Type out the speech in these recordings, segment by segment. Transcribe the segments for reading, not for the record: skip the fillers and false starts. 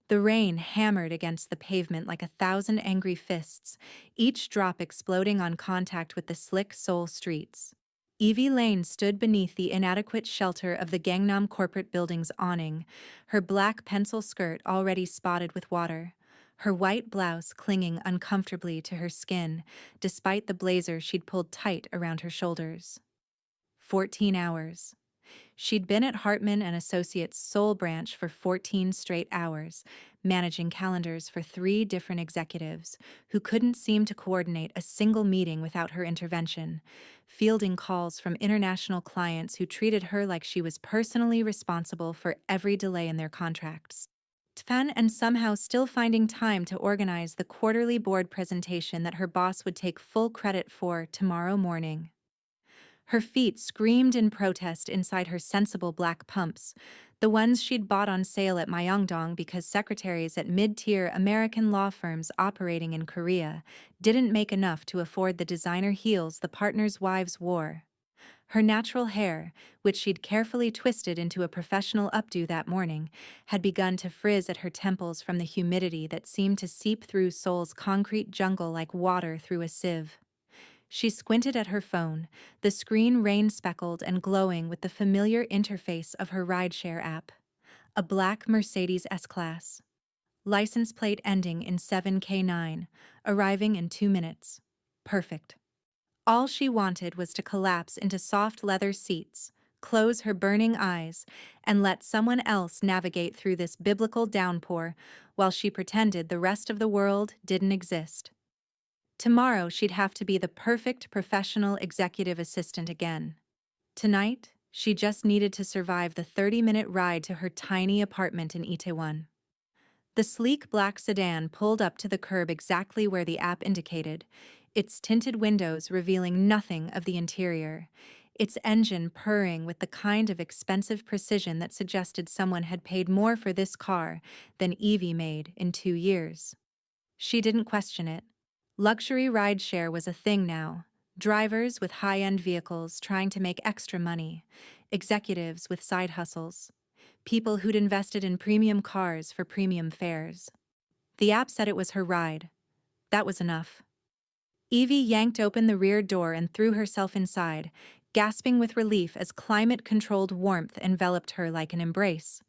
The rain hammered against the pavement like 1,000 angry fists, each drop exploding on contact with the slick Seoul streets. Evie Lane stood beneath the inadequate shelter of the Gangnam corporate building's awning, her black pencil skirt already spotted with water, her white blouse clinging uncomfortably to her skin, despite the blazer she'd pulled tight around her shoulders. 14 hours. She'd been at Hartman and Associates' Seoul branch for 14 straight hours, managing calendars for 3 different executives who couldn't seem to coordinate a single meeting without her intervention, fielding calls from international clients who treated her like she was personally responsible for every delay in their contracts. And somehow still finding time to organize the quarterly board presentation that her boss would take full credit for tomorrow morning. Her feet screamed in protest inside her sensible black pumps, the ones she'd bought on sale at Myeongdong because secretaries at mid-tier American law firms operating in Korea didn't make enough to afford the designer heels the partners' wives wore. Her natural hair, which she'd carefully twisted into a professional updo that morning, had begun to frizz at her temples from the humidity that seemed to seep through Seoul's concrete jungle like water through a sieve. She squinted at her phone, the screen rain-speckled and glowing with the familiar interface of her rideshare app. A black Mercedes S-Class. License plate ending in 7K9, arriving in 2 minutes. Perfect. All she wanted was to collapse into soft leather seats, close her burning eyes, and let someone else navigate through this biblical downpour while she pretended the rest of the world didn't exist. Tomorrow she'd have to be the perfect professional executive assistant again. Tonight, she just needed to survive the 30-minute ride to her tiny apartment in Itaewon. The sleek black sedan pulled up to the curb exactly where the app indicated, its tinted windows revealing nothing of the interior, its engine purring with the kind of expensive precision that suggested someone had paid more for this car than Evie made in 2 years. She didn't question it. Luxury rideshare was a thing now. Drivers with high-end vehicles trying to make extra money, executives with side hustles, people who'd invested in premium cars for premium fares. The app said it was her ride. That was enough. Evie yanked open the rear door and threw herself inside, gasping with relief as climate-controlled warmth enveloped her like an embrace.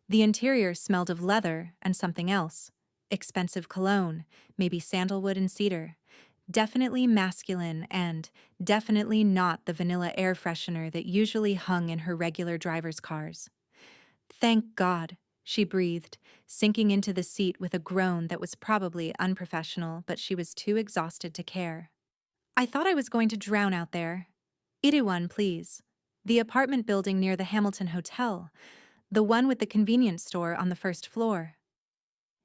The interior smelled of leather and something else. Expensive cologne, maybe sandalwood and cedar. Definitely masculine and definitely not the vanilla air freshener that usually hung in her regular driver's cars. Thank God, she breathed, sinking into the seat with a groan that was probably unprofessional, but she was too exhausted to care. I thought I was going to drown out there. Itaewon, please. The apartment building near the Hamilton Hotel. The one with the convenience store on the first floor.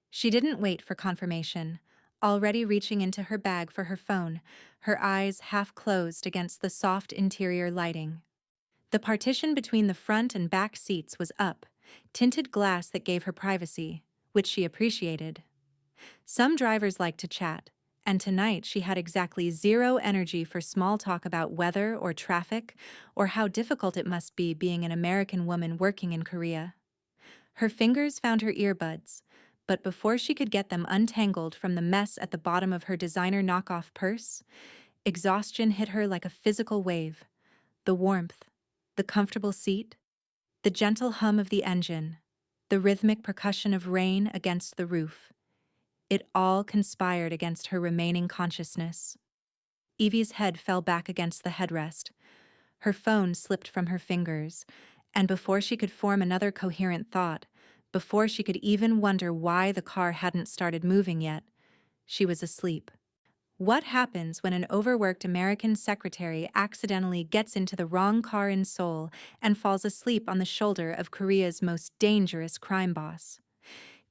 She didn't wait for confirmation, already reaching into her bag for her phone, her eyes half closed against the soft interior lighting. The partition between the front and back seats was up, tinted glass that gave her privacy, which she appreciated. Some drivers like to chat, and tonight she had exactly zero energy for small talk about weather or traffic or how difficult it must be being an American woman working in Korea. Her fingers found her earbuds, but before she could get them untangled from the mess at the bottom of her designer knockoff purse, exhaustion hit her like a physical wave. The warmth, the comfortable seat, the gentle hum of the engine, the rhythmic percussion of rain against the roof. It all conspired against her remaining consciousness. Evie's head fell back against the headrest. Her phone slipped from her fingers, and before she could form another coherent thought, before she could even wonder why the car hadn't started moving yet, she was asleep. What happens when an overworked American secretary accidentally gets into the wrong car in Seoul and falls asleep on the shoulder of Korea's most dangerous crime boss?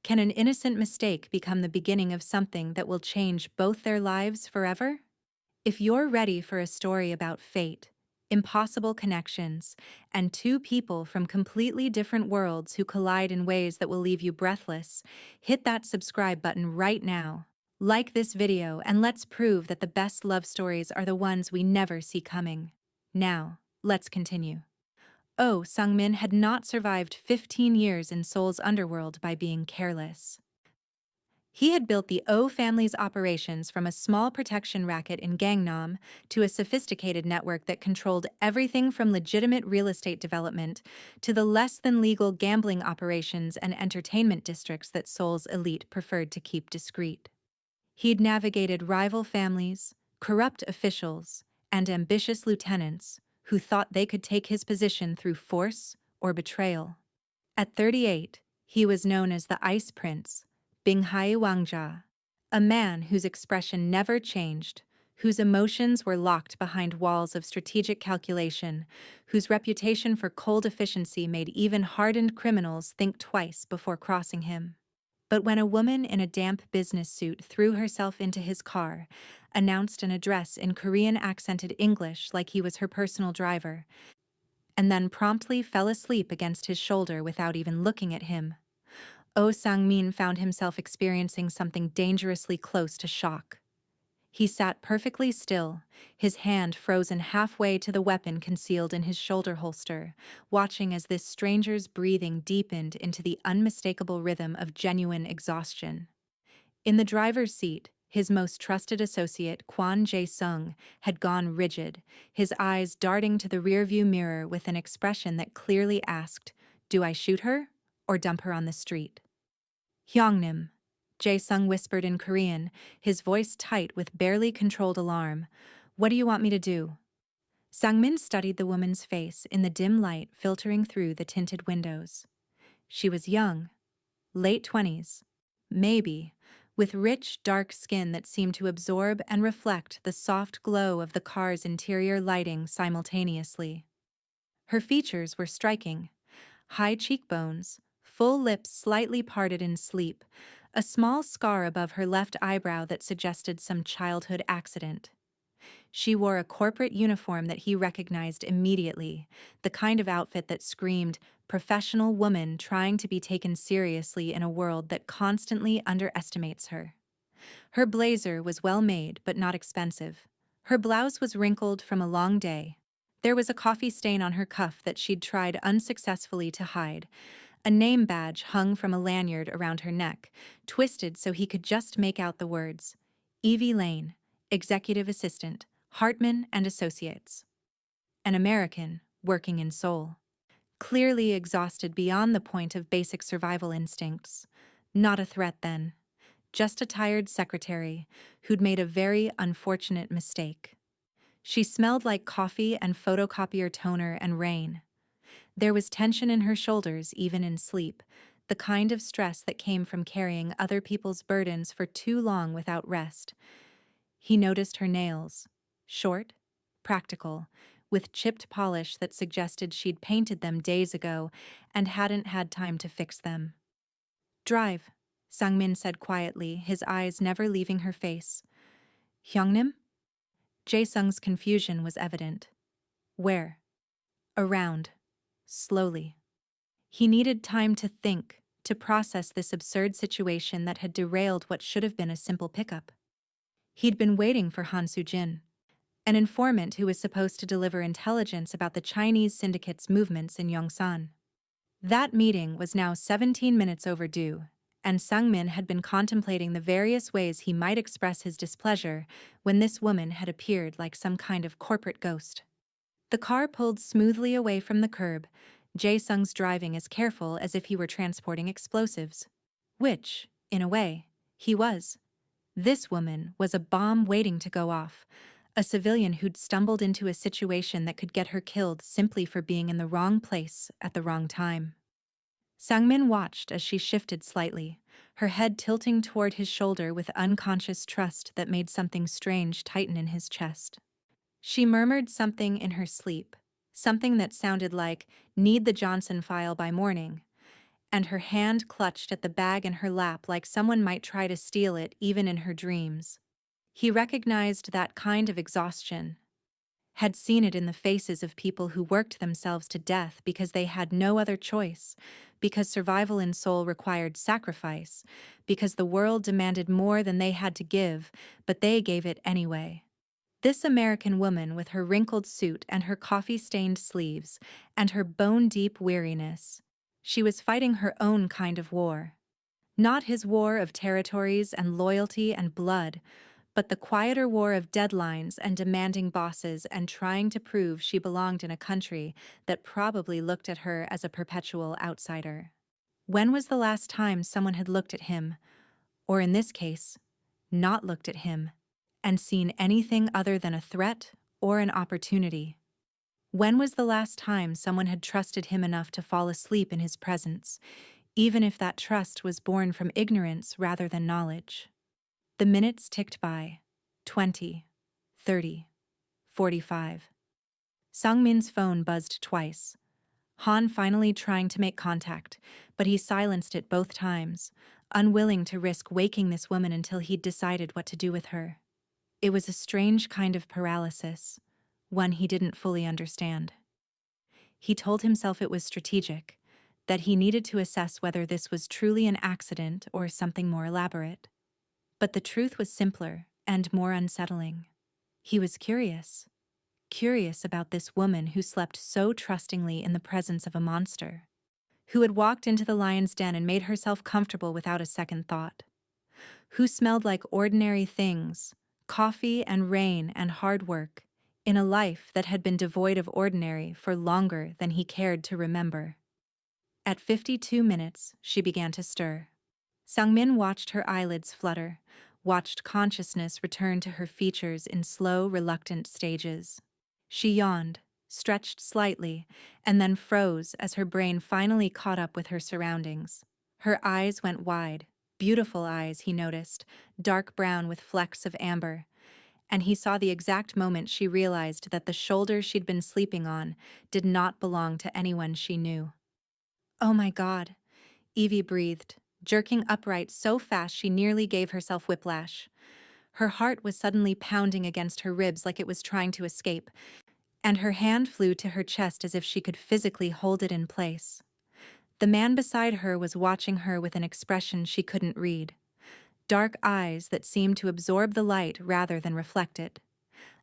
Can an innocent mistake become the beginning of something that will change both their lives forever? If you're ready for a story about fate, impossible connections, and 2 people from completely different worlds who collide in ways that will leave you breathless, hit that subscribe button right now. Like this video and let's prove that the best love stories are the ones we never see coming. Now, let's continue. Oh Sung-min had not survived 15 years in Seoul's underworld by being careless. He had built the O family's operations from a small protection racket in Gangnam to a sophisticated network that controlled everything from legitimate real estate development to the less-than-legal gambling operations and entertainment districts that Seoul's elite preferred to keep discreet. He'd navigated rival families, corrupt officials, and ambitious lieutenants who thought they could take his position through force or betrayal. At 38, he was known as the Ice Prince, Binghai Wangja, a man whose expression never changed, whose emotions were locked behind walls of strategic calculation, whose reputation for cold efficiency made even hardened criminals think twice before crossing him. But when a woman in a damp business suit threw herself into his car, announced an address in Korean-accented English like he was her personal driver, and then promptly fell asleep against his shoulder without even looking at him, Oh Sang-min found himself experiencing something dangerously close to shock. He sat perfectly still, his hand frozen halfway to the weapon concealed in his shoulder holster, watching as this stranger's breathing deepened into the unmistakable rhythm of genuine exhaustion. In the driver's seat, his most trusted associate, Kwon Jae-sung, had gone rigid, his eyes darting to the rearview mirror with an expression that clearly asked, "Do I shoot her or dump her on the street?" "Hyungnim," Jae-sung whispered in Korean, his voice tight with barely controlled alarm. "What do you want me to do?" Sang-min studied the woman's face in the dim light filtering through the tinted windows. She was young, late 20s, maybe, with rich, dark skin that seemed to absorb and reflect the soft glow of the car's interior lighting simultaneously. Her features were striking: high cheekbones, full lips slightly parted in sleep, a small scar above her left eyebrow that suggested some childhood accident. She wore a corporate uniform that he recognized immediately, the kind of outfit that screamed, "professional woman trying to be taken seriously in a world that constantly underestimates her." Her blazer was well made but not expensive. Her blouse was wrinkled from a long day. There was a coffee stain on her cuff that she'd tried unsuccessfully to hide. A name badge hung from a lanyard around her neck, twisted so he could just make out the words, "Evie Lane, Executive Assistant, Hartman and Associates." An American, working in Seoul. Clearly exhausted beyond the point of basic survival instincts. Not a threat then. Just a tired secretary who'd made a very unfortunate mistake. She smelled like coffee and photocopier toner and rain. There was tension in her shoulders even in sleep, the kind of stress that came from carrying other people's burdens for too long without rest. He noticed her nails. Short, practical, with chipped polish that suggested she'd painted them days ago and hadn't had time to fix them. "Drive," Sang-min said quietly, his eyes never leaving her face. "Hyungnim?" Jae-sung's confusion was evident. "Where?" "Around. Slowly." He needed time to think, to process this absurd situation that had derailed what should have been a simple pickup. He'd been waiting for Han Soo-jin, an informant who was supposed to deliver intelligence about the Chinese syndicate's movements in Yongsan. That meeting was now 17 minutes overdue, and Sang-min had been contemplating the various ways he might express his displeasure when this woman had appeared like some kind of corporate ghost. The car pulled smoothly away from the curb, Jae-sung's driving as careful as if he were transporting explosives. Which, in a way, he was. This woman was a bomb waiting to go off, a civilian who'd stumbled into a situation that could get her killed simply for being in the wrong place at the wrong time. Sang-min watched as she shifted slightly, her head tilting toward his shoulder with unconscious trust that made something strange tighten in his chest. She murmured something in her sleep, something that sounded like, "Need the Johnson file by morning," and her hand clutched at the bag in her lap like someone might try to steal it even in her dreams. He recognized that kind of exhaustion, had seen it in the faces of people who worked themselves to death because they had no other choice, because survival in Seoul required sacrifice, because the world demanded more than they had to give, but they gave it anyway. This American woman with her wrinkled suit and her coffee-stained sleeves, and her bone-deep weariness. She was fighting her own kind of war. Not his war of territories and loyalty and blood, but the quieter war of deadlines and demanding bosses and trying to prove she belonged in a country that probably looked at her as a perpetual outsider. When was the last time someone had looked at him, or in this case, not looked at him, and seen anything other than a threat or an opportunity? When was the last time someone had trusted him enough to fall asleep in his presence, even if that trust was born from ignorance rather than knowledge? The minutes ticked by. 20, 30, 45. Sungmin's phone buzzed twice. Han finally trying to make contact, but he silenced it both times, unwilling to risk waking this woman until he'd decided what to do with her. It was a strange kind of paralysis, one he didn't fully understand. He told himself it was strategic, that he needed to assess whether this was truly an accident or something more elaborate. But the truth was simpler and more unsettling. He was curious. Curious about this woman who slept so trustingly in the presence of a monster, who had walked into the lion's den and made herself comfortable without a second thought, who smelled like ordinary things, coffee and rain and hard work, in a life that had been devoid of ordinary for longer than he cared to remember. At 52 minutes, she began to stir. Sungmin watched her eyelids flutter, watched consciousness return to her features in slow, reluctant stages. She yawned, stretched slightly, and then froze as her brain finally caught up with her surroundings. Her eyes went wide, beautiful eyes, he noticed, dark brown with flecks of amber, and he saw the exact moment she realized that the shoulder she'd been sleeping on did not belong to anyone she knew. "Oh my God," Evie breathed, jerking upright so fast she nearly gave herself whiplash. Her heart was suddenly pounding against her ribs like it was trying to escape, and her hand flew to her chest as if she could physically hold it in place. The man beside her was watching her with an expression she couldn't read. Dark eyes that seemed to absorb the light rather than reflect it.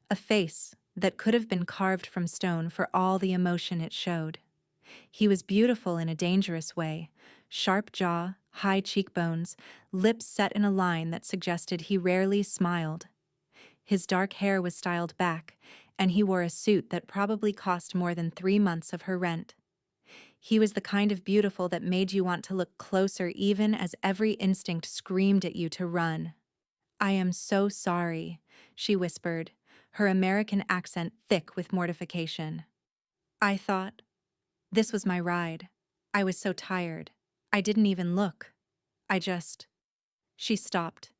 A face that could have been carved from stone for all the emotion it showed. He was beautiful in a dangerous way. Sharp jaw, high cheekbones, lips set in a line that suggested he rarely smiled. His dark hair was styled back, and he wore a suit that probably cost more than 3 months of her rent. He was the kind of beautiful that made you want to look closer even as every instinct screamed at you to run. "I am so sorry," she whispered, her American accent thick with mortification. "I thought this was my ride. I was so tired. I didn't even look. I just—" She stopped,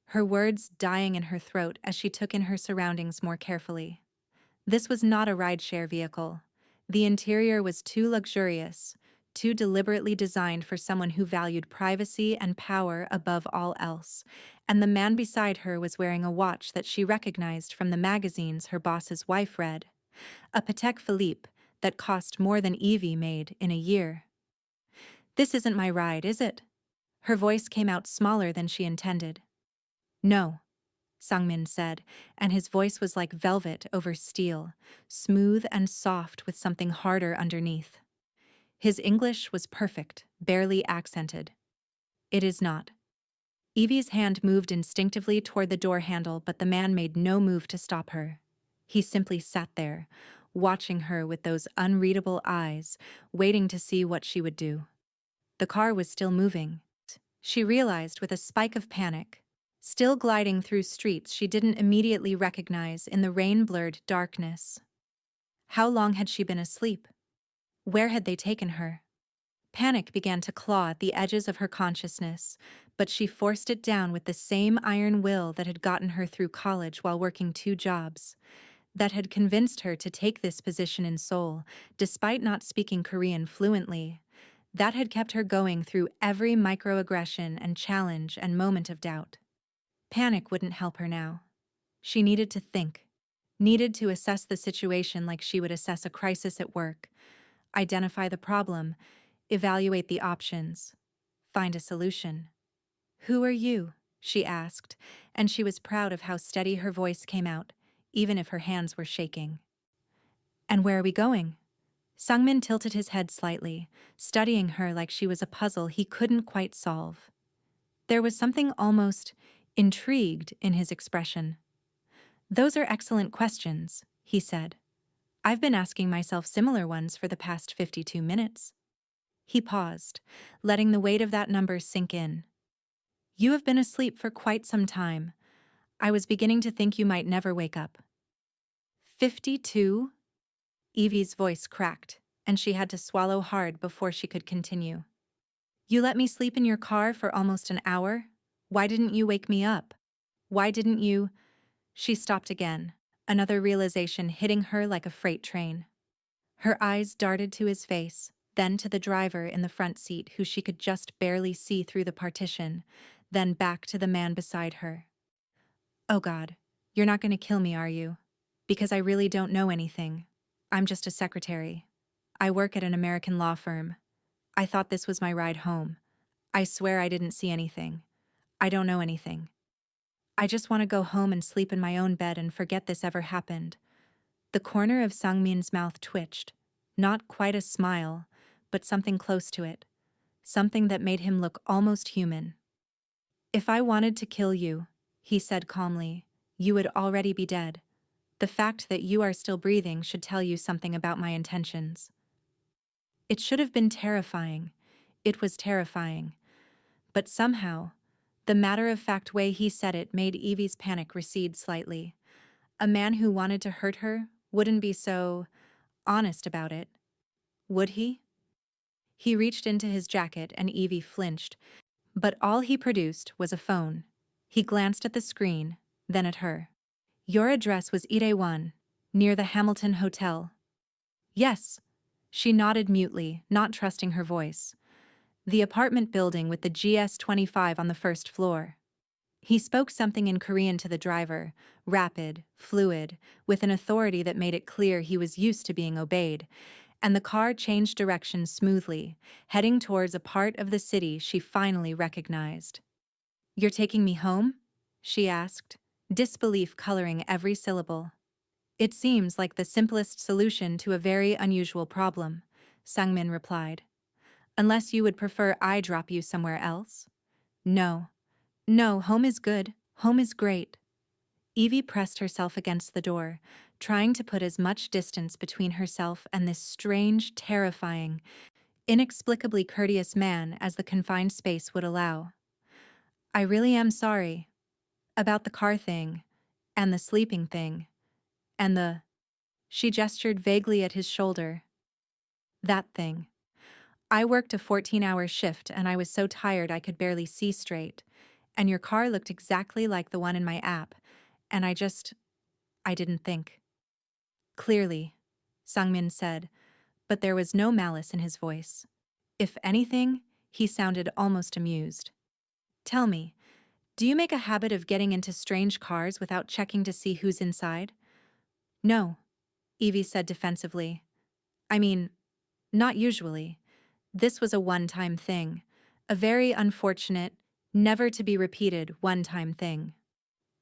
her words dying in her throat as she took in her surroundings more carefully. This was not a rideshare vehicle. The interior was too luxurious, too deliberately designed for someone who valued privacy and power above all else, and the man beside her was wearing a watch that she recognized from the magazines her boss's wife read. A Patek Philippe that cost more than Evie made in a year. "This isn't my ride, is it?" Her voice came out smaller than she intended. "No," Sungmin said, and his voice was like velvet over steel, smooth and soft with something harder underneath. His English was perfect, barely accented. "It is not." Evie's hand moved instinctively toward the door handle, but the man made no move to stop her. He simply sat there, watching her with those unreadable eyes, waiting to see what she would do. The car was still moving. She realized with a spike of panic, still gliding through streets she didn't immediately recognize in the rain-blurred darkness. How long had she been asleep? Where had they taken her? Panic began to claw at the edges of her consciousness, but she forced it down with the same iron will that had gotten her through college while working 2 jobs, that had convinced her to take this position in Seoul, despite not speaking Korean fluently, that had kept her going through every microaggression and challenge and moment of doubt. Panic wouldn't help her now. She needed to think, needed to assess the situation like she would assess a crisis at work, identify the problem, evaluate the options, find a solution. "Who are you?" she asked, and she was proud of how steady her voice came out, even if her hands were shaking. And where are we going? Sungmin tilted his head slightly, studying her like she was a puzzle he couldn't quite solve. There was something almost intrigued in his expression. "Those are excellent questions," he said. "I've been asking myself similar ones for the past 52 minutes. He paused, letting the weight of that number sink in. "You have been asleep for quite some time. I was beginning to think you might never wake up." 52? Evie's voice cracked, and she had to swallow hard before she could continue. "You let me sleep in your car for almost an hour? Why didn't you wake me up? Why didn't you—" She stopped again, another realization hitting her like a freight train. Her eyes darted to his face, then to the driver in the front seat who she could just barely see through the partition, then back to the man beside her. "Oh God, you're not going to kill me, are you? Because I really don't know anything. I'm just a secretary. I work at an American law firm. I thought this was my ride home. I swear I didn't see anything. I don't know anything. I just want to go home and sleep in my own bed and forget this ever happened." The corner of Sungmin's mouth twitched. Not quite a smile, but something close to it. Something that made him look almost human. "If I wanted to kill you," he said calmly, "you would already be dead. The fact that you are still breathing should tell you something about my intentions." It should have been terrifying. It was terrifying. But somehow, the matter-of-fact way he said it made Evie's panic recede slightly. A man who wanted to hurt her wouldn't be so honest about it, would he? He reached into his jacket and Evie flinched, but all he produced was a phone. He glanced at the screen, then at her. "Your address was Itaewon, near the Hamilton Hotel." "Yes." She nodded mutely, not trusting her voice. "The apartment building with the GS-25 on the first floor." He spoke something in Korean to the driver, rapid, fluid, with an authority that made it clear he was used to being obeyed, and the car changed direction smoothly, heading towards a part of the city she finally recognized. "You're taking me home?" she asked, disbelief coloring every syllable. "It seems like the simplest solution to a very unusual problem," Sungmin replied. "Unless you would prefer I drop you somewhere else?" "No. No, home is good. Home is great." Evie pressed herself against the door, trying to put as much distance between herself and this strange, terrifying, inexplicably courteous man as the confined space would allow. "I really am sorry. About the car thing, and the sleeping thing, and the—" She gestured vaguely at his shoulder. "That thing. I worked a 14-hour shift and I was so tired I could barely see straight, and your car looked exactly like the one in my app, and I didn't think." "Clearly," Sungmin said, but there was no malice in his voice. If anything, he sounded almost amused. "Tell me, do you make a habit of getting into strange cars without checking to see who's inside?" "No," Evie said defensively. "I mean, not usually. This was a one-time thing. A very unfortunate, never-to-be-repeated one-time thing."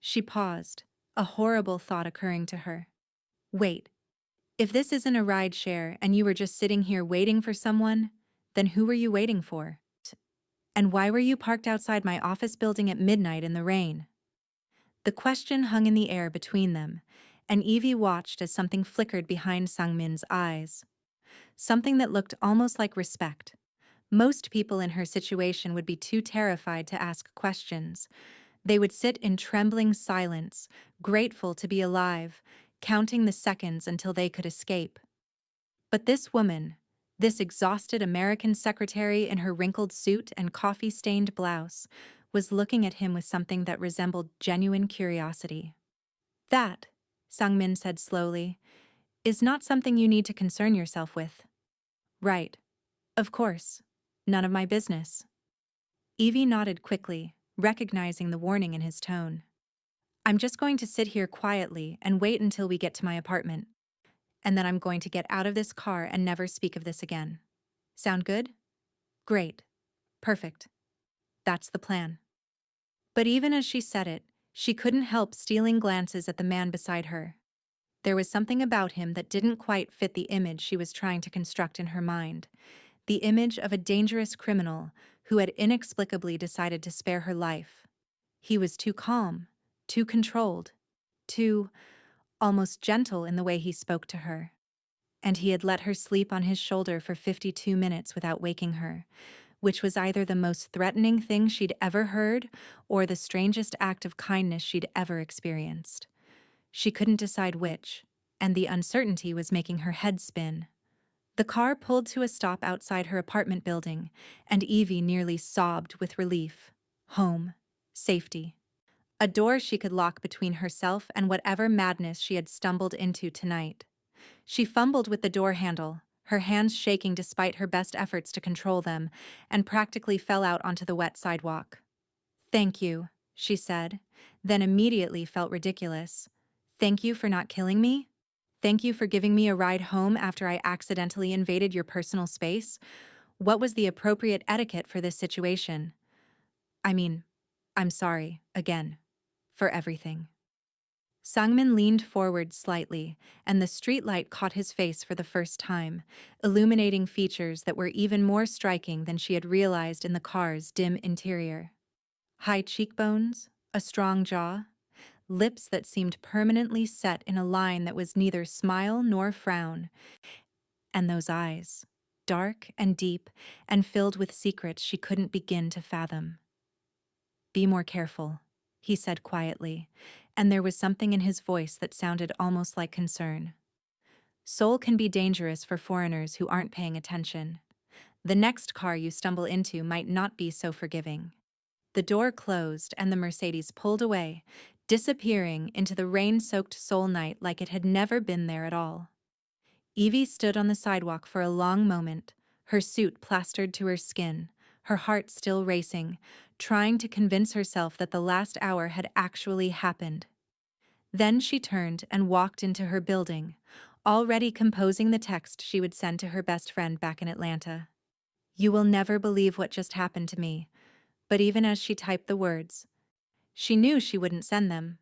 She paused, a horrible thought occurring to her. "Wait. If this isn't a ride-share and you were just sitting here waiting for someone, then who were you waiting for? And why were you parked outside my office building at midnight in the rain?" The question hung in the air between them, and Evie watched as something flickered behind Sungmin's eyes. Something that looked almost like respect. Most people in her situation would be too terrified to ask questions. They would sit in trembling silence, grateful to be alive, counting the seconds until they could escape. But this woman, this exhausted American secretary in her wrinkled suit and coffee-stained blouse, was looking at him with something that resembled genuine curiosity. "That," Sungmin said slowly, "is not something you need to concern yourself with." "Right. Of course. None of my business." Evie nodded quickly, recognizing the warning in his tone. "I'm just going to sit here quietly and wait until we get to my apartment. And then I'm going to get out of this car and never speak of this again. Sound good?" "Great. Perfect. That's the plan." But even as she said it, she couldn't help stealing glances at the man beside her. There was something about him that didn't quite fit the image she was trying to construct in her mind. The image of a dangerous criminal who had inexplicably decided to spare her life. He was too calm, too controlled, too almost gentle in the way he spoke to her. And he had let her sleep on his shoulder for 52 minutes without waking her, which was either the most threatening thing she'd ever heard or the strangest act of kindness she'd ever experienced. She couldn't decide which, and the uncertainty was making her head spin. The car pulled to a stop outside her apartment building, and Evie nearly sobbed with relief. Home. Safety. A door she could lock between herself and whatever madness she had stumbled into tonight. She fumbled with the door handle, her hands shaking despite her best efforts to control them, and practically fell out onto the wet sidewalk. "Thank you," she said, then immediately felt ridiculous. "Thank you for not killing me? Thank you for giving me a ride home after I accidentally invaded your personal space? What was the appropriate etiquette for this situation? I mean, I'm sorry, again, for everything." Sangmin leaned forward slightly, and the streetlight caught his face for the first time, illuminating features that were even more striking than she had realized in the car's dim interior. High cheekbones, a strong jaw, lips that seemed permanently set in a line that was neither smile nor frown, and those eyes, dark and deep and filled with secrets she couldn't begin to fathom. "Be more careful," he said quietly, and there was something in his voice that sounded almost like concern. "Seoul can be dangerous for foreigners who aren't paying attention. The next car you stumble into might not be so forgiving." The door closed and the Mercedes pulled away, disappearing into the rain-soaked Seoul night like it had never been there at all. Evie stood on the sidewalk for a long moment, her suit plastered to her skin, her heart still racing, trying to convince herself that the last hour had actually happened. Then she turned and walked into her building, already composing the text she would send to her best friend back in Atlanta. "You will never believe what just happened to me," but even as she typed the words, she knew she wouldn't send them.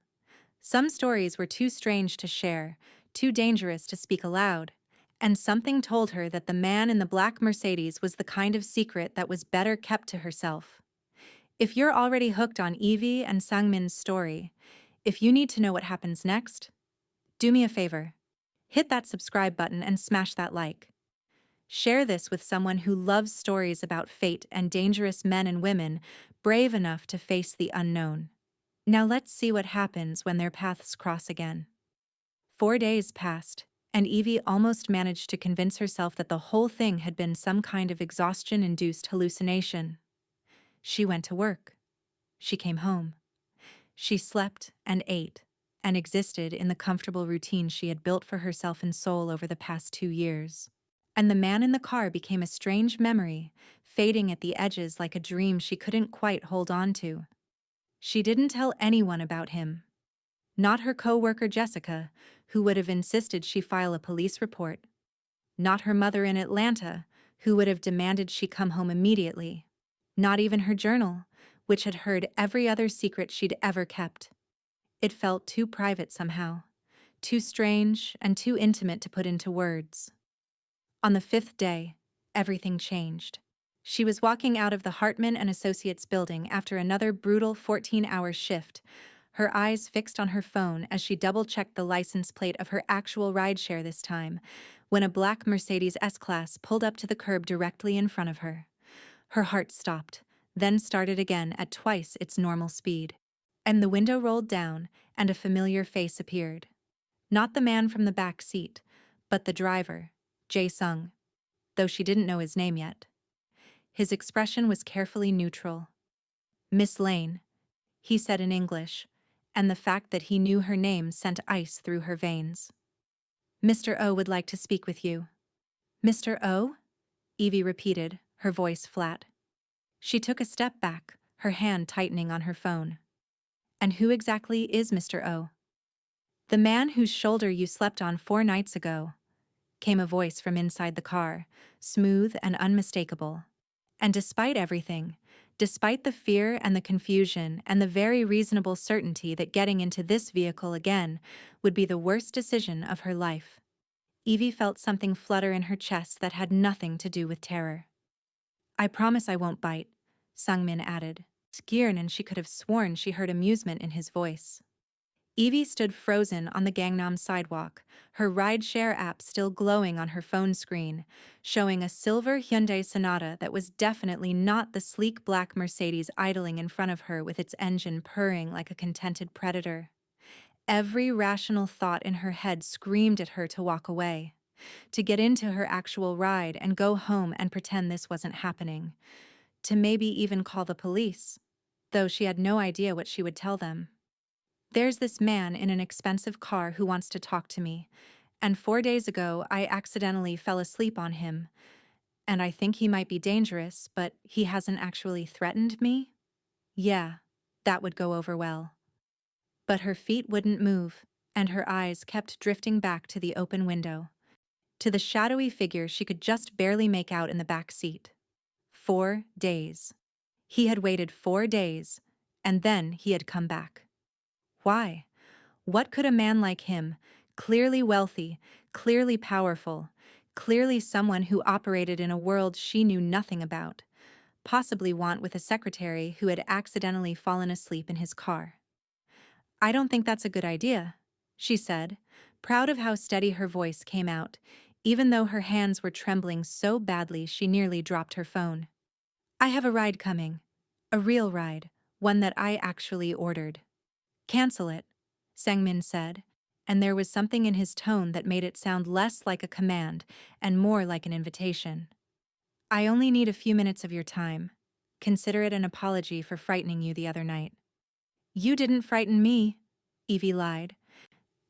Some stories were too strange to share, too dangerous to speak aloud, and something told her that the man in the black Mercedes was the kind of secret that was better kept to herself. If you're already hooked on Evie and Sangmin's story, if you need to know what happens next, do me a favor. Hit that subscribe button and smash that like. Share this with someone who loves stories about fate and dangerous men and women brave enough to face the unknown. Now let's see what happens when their paths cross again. 4 days passed, and Evie almost managed to convince herself that the whole thing had been some kind of exhaustion-induced hallucination. She went to work. She came home. She slept and ate, and existed in the comfortable routine she had built for herself in Seoul over the past 2 years. And the man in the car became a strange memory, fading at the edges like a dream she couldn't quite hold on to. She didn't tell anyone about him. Not her co-worker Jessica, who would have insisted she file a police report. Not her mother in Atlanta, who would have demanded she come home immediately. Not even her journal, which had heard every other secret she'd ever kept. It felt too private somehow, too strange and too intimate to put into words. On the 5th day, everything changed. She was walking out of the Hartman and Associates building after another brutal 14-hour shift, her eyes fixed on her phone as she double-checked the license plate of her actual rideshare this time, when a black Mercedes S-Class pulled up to the curb directly in front of her. Her heart stopped, then started again at twice its normal speed. And the window rolled down, and a familiar face appeared. Not the man from the back seat, but the driver, Jae-sung, though she didn't know his name yet. His expression was carefully neutral. "Miss Lane," he said in English, and the fact that he knew her name sent ice through her veins. "Mr. O would like to speak with you." "Mr. O?" Evie repeated, her voice flat. She took a step back, her hand tightening on her phone. "And who exactly is Mr. O?" "The man whose shoulder you slept on 4 nights ago," came a voice from inside the car, smooth and unmistakable. And despite everything, Despite the fear and the confusion and the very reasonable certainty that getting into this vehicle again would be the worst decision of her life, Evie felt something flutter in her chest that had nothing to do with terror. "I promise I won't bite," Sungmin added. Scared, and she could have sworn she heard amusement in his voice. Evie stood frozen on the Gangnam sidewalk, her rideshare app still glowing on her phone screen, showing a silver Hyundai Sonata that was definitely not the sleek black Mercedes idling in front of her with its engine purring like a contented predator. Every rational thought in her head screamed at her to walk away, to get into her actual ride and go home and pretend this wasn't happening, to maybe even call the police, though she had no idea what she would tell them. "There's this man in an expensive car who wants to talk to me, and 4 days ago I accidentally fell asleep on him, and I think he might be dangerous, but he hasn't actually threatened me?" Yeah, that would go over well. But her feet wouldn't move, and her eyes kept drifting back to the open window, to the shadowy figure she could just barely make out in the back seat. 4 days. He had waited 4 days, and then he had come back. Why? What could a man like him, clearly wealthy, clearly powerful, clearly someone who operated in a world she knew nothing about, possibly want with a secretary who had accidentally fallen asleep in his car? "I don't think that's a good idea," she said, proud of how steady her voice came out, even though her hands were trembling so badly she nearly dropped her phone. "I have a ride coming. A real ride, one that I actually ordered." "Cancel it," Sangmin said, and there was something in his tone that made it sound less like a command and more like an invitation. "I only need a few minutes of your time. Consider it an apology for frightening you the other night." "You didn't frighten me," Evie lied,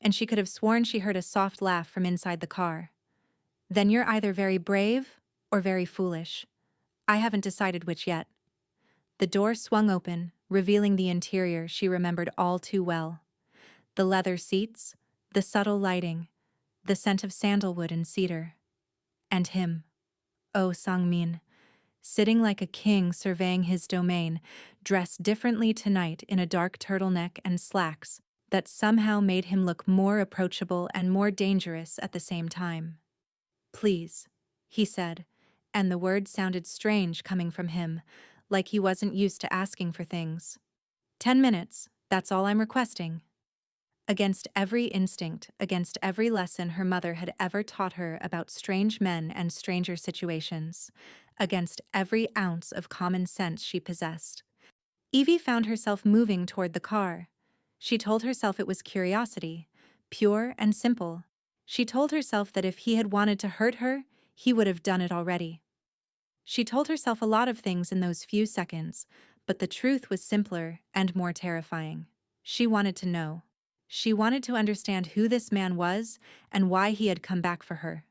and she could have sworn she heard a soft laugh from inside the car. "Then you're either very brave or very foolish. I haven't decided which yet." The door swung open, revealing the interior she remembered all too well. The leather seats, the subtle lighting, the scent of sandalwood and cedar. And him. Oh, Sangmin. Sitting like a king surveying his domain, dressed differently tonight in a dark turtleneck and slacks that somehow made him look more approachable and more dangerous at the same time. "Please," he said, and the words sounded strange coming from him, like he wasn't used to asking for things. "10 minutes, that's all I'm requesting." Against every instinct, against every lesson her mother had ever taught her about strange men and stranger situations, against every ounce of common sense she possessed, Evie found herself moving toward the car. She told herself it was curiosity, pure and simple. She told herself that if he had wanted to hurt her, he would have done it already. She told herself a lot of things in those few seconds, but the truth was simpler and more terrifying. She wanted to know. She wanted to understand who this man was and why he had come back for her.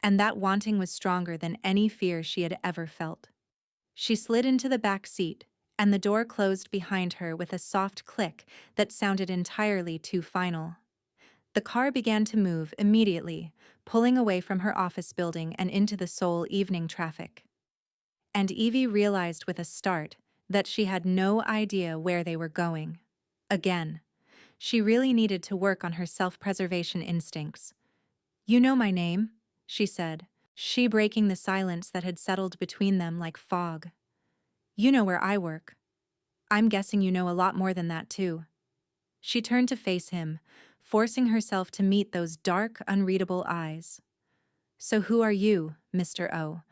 And that wanting was stronger than any fear she had ever felt. She slid into the back seat, and the door closed behind her with a soft click that sounded entirely too final. The car began to move immediately, pulling away from her office building and into the Seoul evening traffic. And Evie realized with a start that she had no idea where they were going. Again. She really needed to work on her self-preservation instincts. "You know my name," she said, she breaking the silence that had settled between them like fog. "You know where I work. I'm guessing you know a lot more than that, too." She turned to face him, forcing herself to meet those dark, unreadable eyes. "So who are you, Mr. O,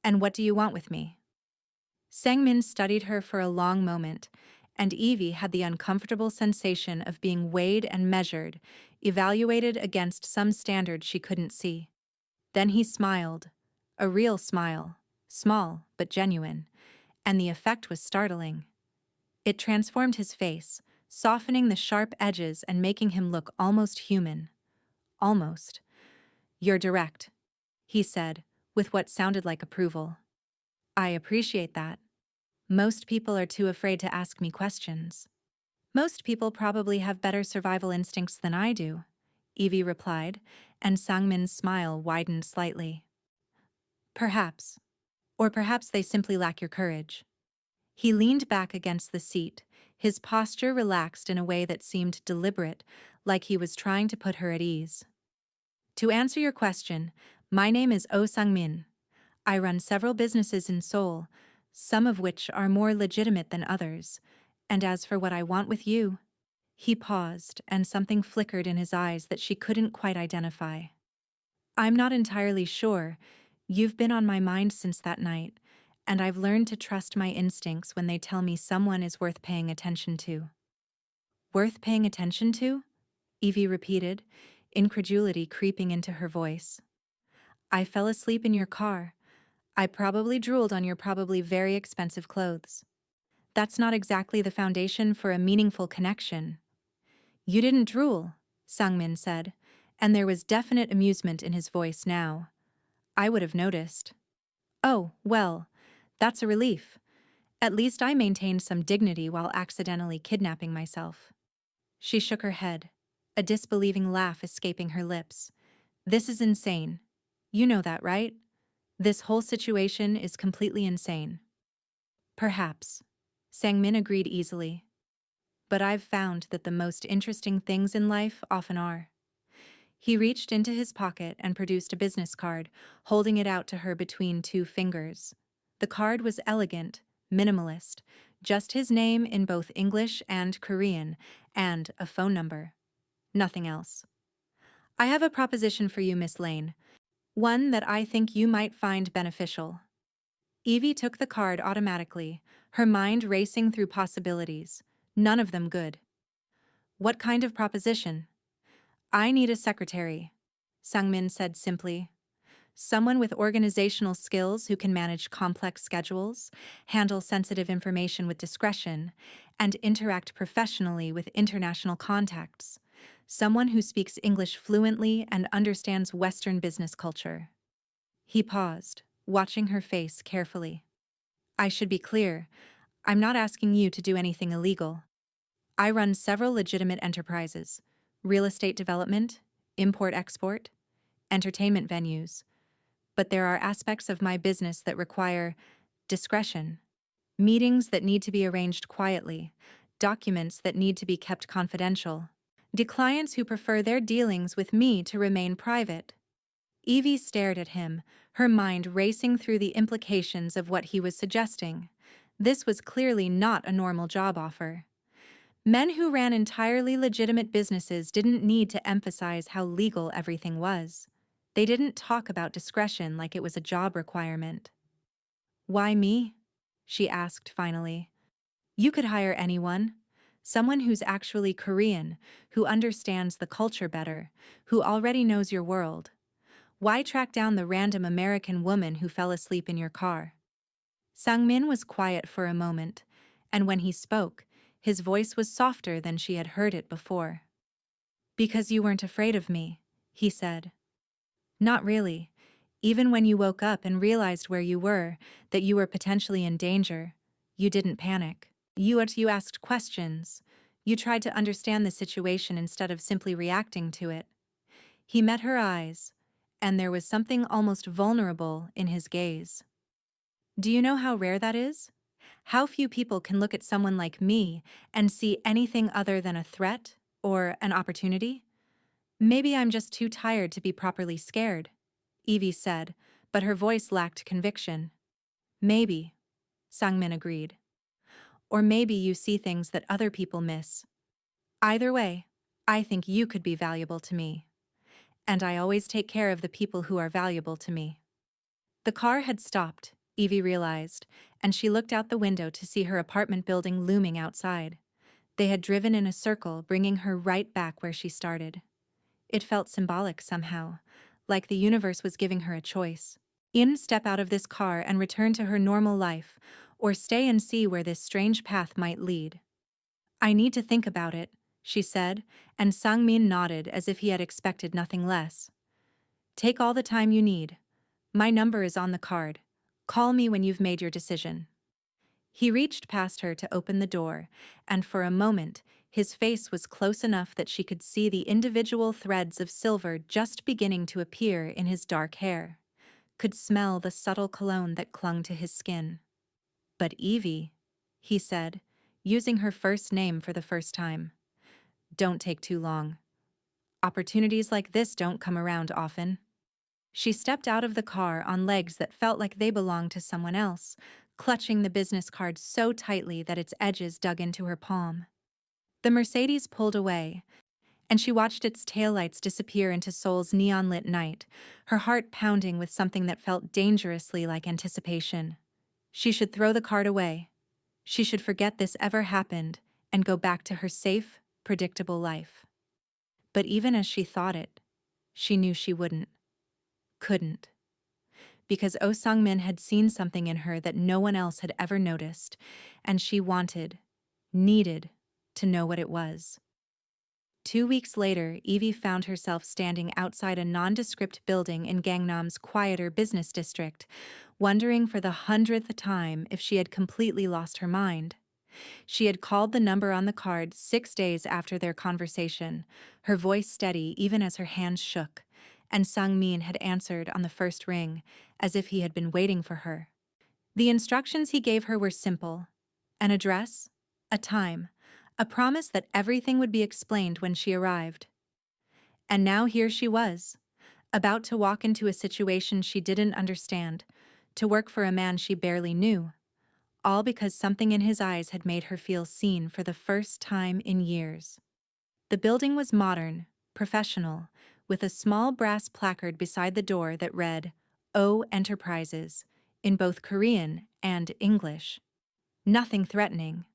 and what do you want with me?" Sangmin studied her for a long moment, and Evie had the uncomfortable sensation of being weighed and measured, evaluated against some standard she couldn't see. Then he smiled, a real smile, small but genuine, and the effect was startling. It transformed his face, softening the sharp edges and making him look almost human. Almost. "You're direct," he said, with what sounded like approval. "I appreciate that. Most people are too afraid to ask me questions." "Most people probably have better survival instincts than I do," Evie replied, and Sangmin's smile widened slightly. "Perhaps. Or perhaps they simply lack your courage." He leaned back against the seat, his posture relaxed in a way that seemed deliberate, like he was trying to put her at ease. To answer your question, my name is Oh Sang-min. I run several businesses in Seoul, some of which are more legitimate than others. And as for what I want with you, he paused, and something flickered in his eyes that she couldn't quite identify. I'm not entirely sure. You've been on my mind since that night, and I've learned to trust my instincts when they tell me someone is worth paying attention to. Worth paying attention to? Evie repeated, incredulity creeping into her voice. I fell asleep in your car. I probably drooled on your probably very expensive clothes. That's not exactly the foundation for a meaningful connection. You didn't drool, Sangmin said, and there was definite amusement in his voice now. I would have noticed. Oh, well, that's a relief. At least I maintained some dignity while accidentally kidnapping myself. She shook her head, a disbelieving laugh escaping her lips. This is insane. You know that, right? This whole situation is completely insane. Perhaps. Sangmin agreed easily. But I've found that the most interesting things in life often are. He reached into his pocket and produced a business card, holding it out to her between two fingers. The card was elegant, minimalist, just his name in both English and Korean, and a phone number. Nothing else. I have a proposition for you, Miss Lane. One that I think you might find beneficial. Evie took the card automatically, her mind racing through possibilities, none of them good. What kind of proposition? I need a secretary, Sangmin said simply. Someone with organizational skills who can manage complex schedules, handle sensitive information with discretion, and interact professionally with international contacts. Someone who speaks English fluently and understands Western business culture. He paused, watching her face carefully. I should be clear, I'm not asking you to do anything illegal. I run several legitimate enterprises: real estate development, import-export, entertainment venues. But there are aspects of my business that require discretion. Meetings that need to be arranged quietly, documents that need to be kept confidential, clients who prefer their dealings with me to remain private. Evie stared at him, her mind racing through the implications of what he was suggesting. This was clearly not a normal job offer. Men who ran entirely legitimate businesses didn't need to emphasize how legal everything was. They didn't talk about discretion like it was a job requirement. Why me? She asked finally. You could hire anyone. Someone who's actually Korean, who understands the culture better, who already knows your world. Why track down the random American woman who fell asleep in your car? Sangmin was quiet for a moment, and when he spoke, his voice was softer than she had heard it before. Because you weren't afraid of me, he said. Not really. Even when you woke up and realized where you were, that you were potentially in danger, you didn't panic. You asked questions. You tried to understand the situation instead of simply reacting to it. He met her eyes, and there was something almost vulnerable in his gaze. Do you know how rare that is? How few people can look at someone like me and see anything other than a threat or an opportunity? Maybe I'm just too tired to be properly scared, Evie said, but her voice lacked conviction. Maybe, Sangmin agreed. Or maybe you see things that other people miss. Either way, I think you could be valuable to me. And I always take care of the people who are valuable to me. The car had stopped, Evie realized, and she looked out the window to see her apartment building looming outside. They had driven in a circle, bringing her right back where she started. It felt symbolic somehow, like the universe was giving her a choice. Step out of this car and return to her normal life, or stay and see where this strange path might lead. I need to think about it, she said, and Sangmin nodded as if he had expected nothing less. Take all the time you need. My number is on the card. Call me when you've made your decision. He reached past her to open the door, and for a moment, his face was close enough that she could see the individual threads of silver just beginning to appear in his dark hair, could smell the subtle cologne that clung to his skin. But Evie, he said, using her first name for the first time. Don't take too long. Opportunities like this don't come around often. She stepped out of the car on legs that felt like they belonged to someone else, clutching the business card so tightly that its edges dug into her palm. The Mercedes pulled away, and she watched its taillights disappear into Seoul's neon-lit night, her heart pounding with something that felt dangerously like anticipation. She should throw the card away. She should forget this ever happened and go back to her safe, predictable life. But even as she thought it, she knew she couldn't. Because Oh Sung-min had seen something in her that no one else had ever noticed, and she needed, to know what it was. 2 weeks later, Evie found herself standing outside a nondescript building in Gangnam's quieter business district, wondering for the 100th time if she had completely lost her mind. She had called the number on the card 6 days after their conversation, her voice steady even as her hands shook, and Sung-min had answered on the first ring, as if he had been waiting for her. The instructions he gave her were simple: an address, a time, a promise that everything would be explained when she arrived. And now here she was, about to walk into a situation she didn't understand, to work for a man she barely knew, all because something in his eyes had made her feel seen for the first time in years. The building was modern, professional, with a small brass placard beside the door that read, O Enterprises, in both Korean and English. Nothing threatening.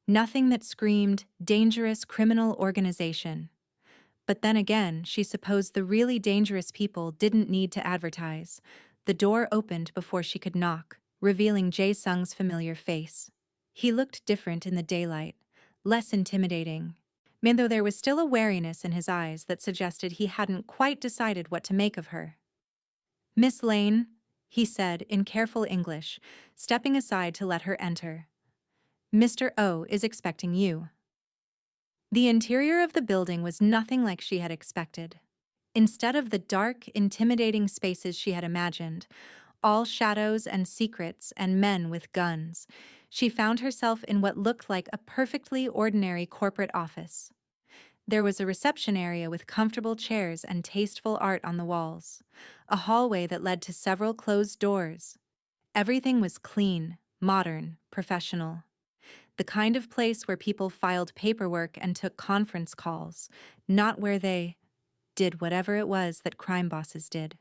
Nothing that screamed, dangerous criminal organization. But then again, she supposed the really dangerous people didn't need to advertise. The door opened before she could knock, revealing Jae Sung's familiar face. He looked different in the daylight, less intimidating, though there was still a wariness in his eyes that suggested he hadn't quite decided what to make of her. "Miss Lane," he said in careful English, stepping aside to let her enter. "Mr. O is expecting you." The interior of the building was nothing like she had expected. Instead of the dark, intimidating spaces she had imagined, all shadows and secrets and men with guns, she found herself in what looked like a perfectly ordinary corporate office. There was a reception area with comfortable chairs and tasteful art on the walls, a hallway that led to several closed doors. Everything was clean, modern, professional. The kind of place where people filed paperwork and took conference calls, not where they did whatever it was that crime bosses did.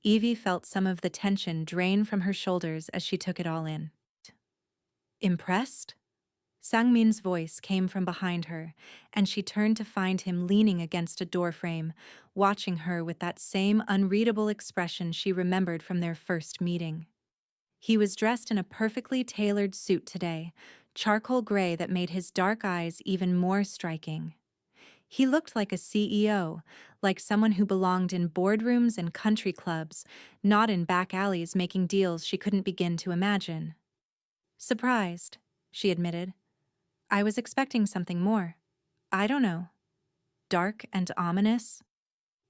Evie felt some of the tension drain from her shoulders as she took it all in. "Impressed?" Sang-min's voice came from behind her, and she turned to find him leaning against a doorframe, watching her with that same unreadable expression she remembered from their first meeting. He was dressed in a perfectly tailored suit today, charcoal gray that made his dark eyes even more striking. He looked like a CEO, like someone who belonged in boardrooms and country clubs, not in back alleys making deals she couldn't begin to imagine. "Surprised," she admitted. "I was expecting something more. I don't know. Dark and ominous?"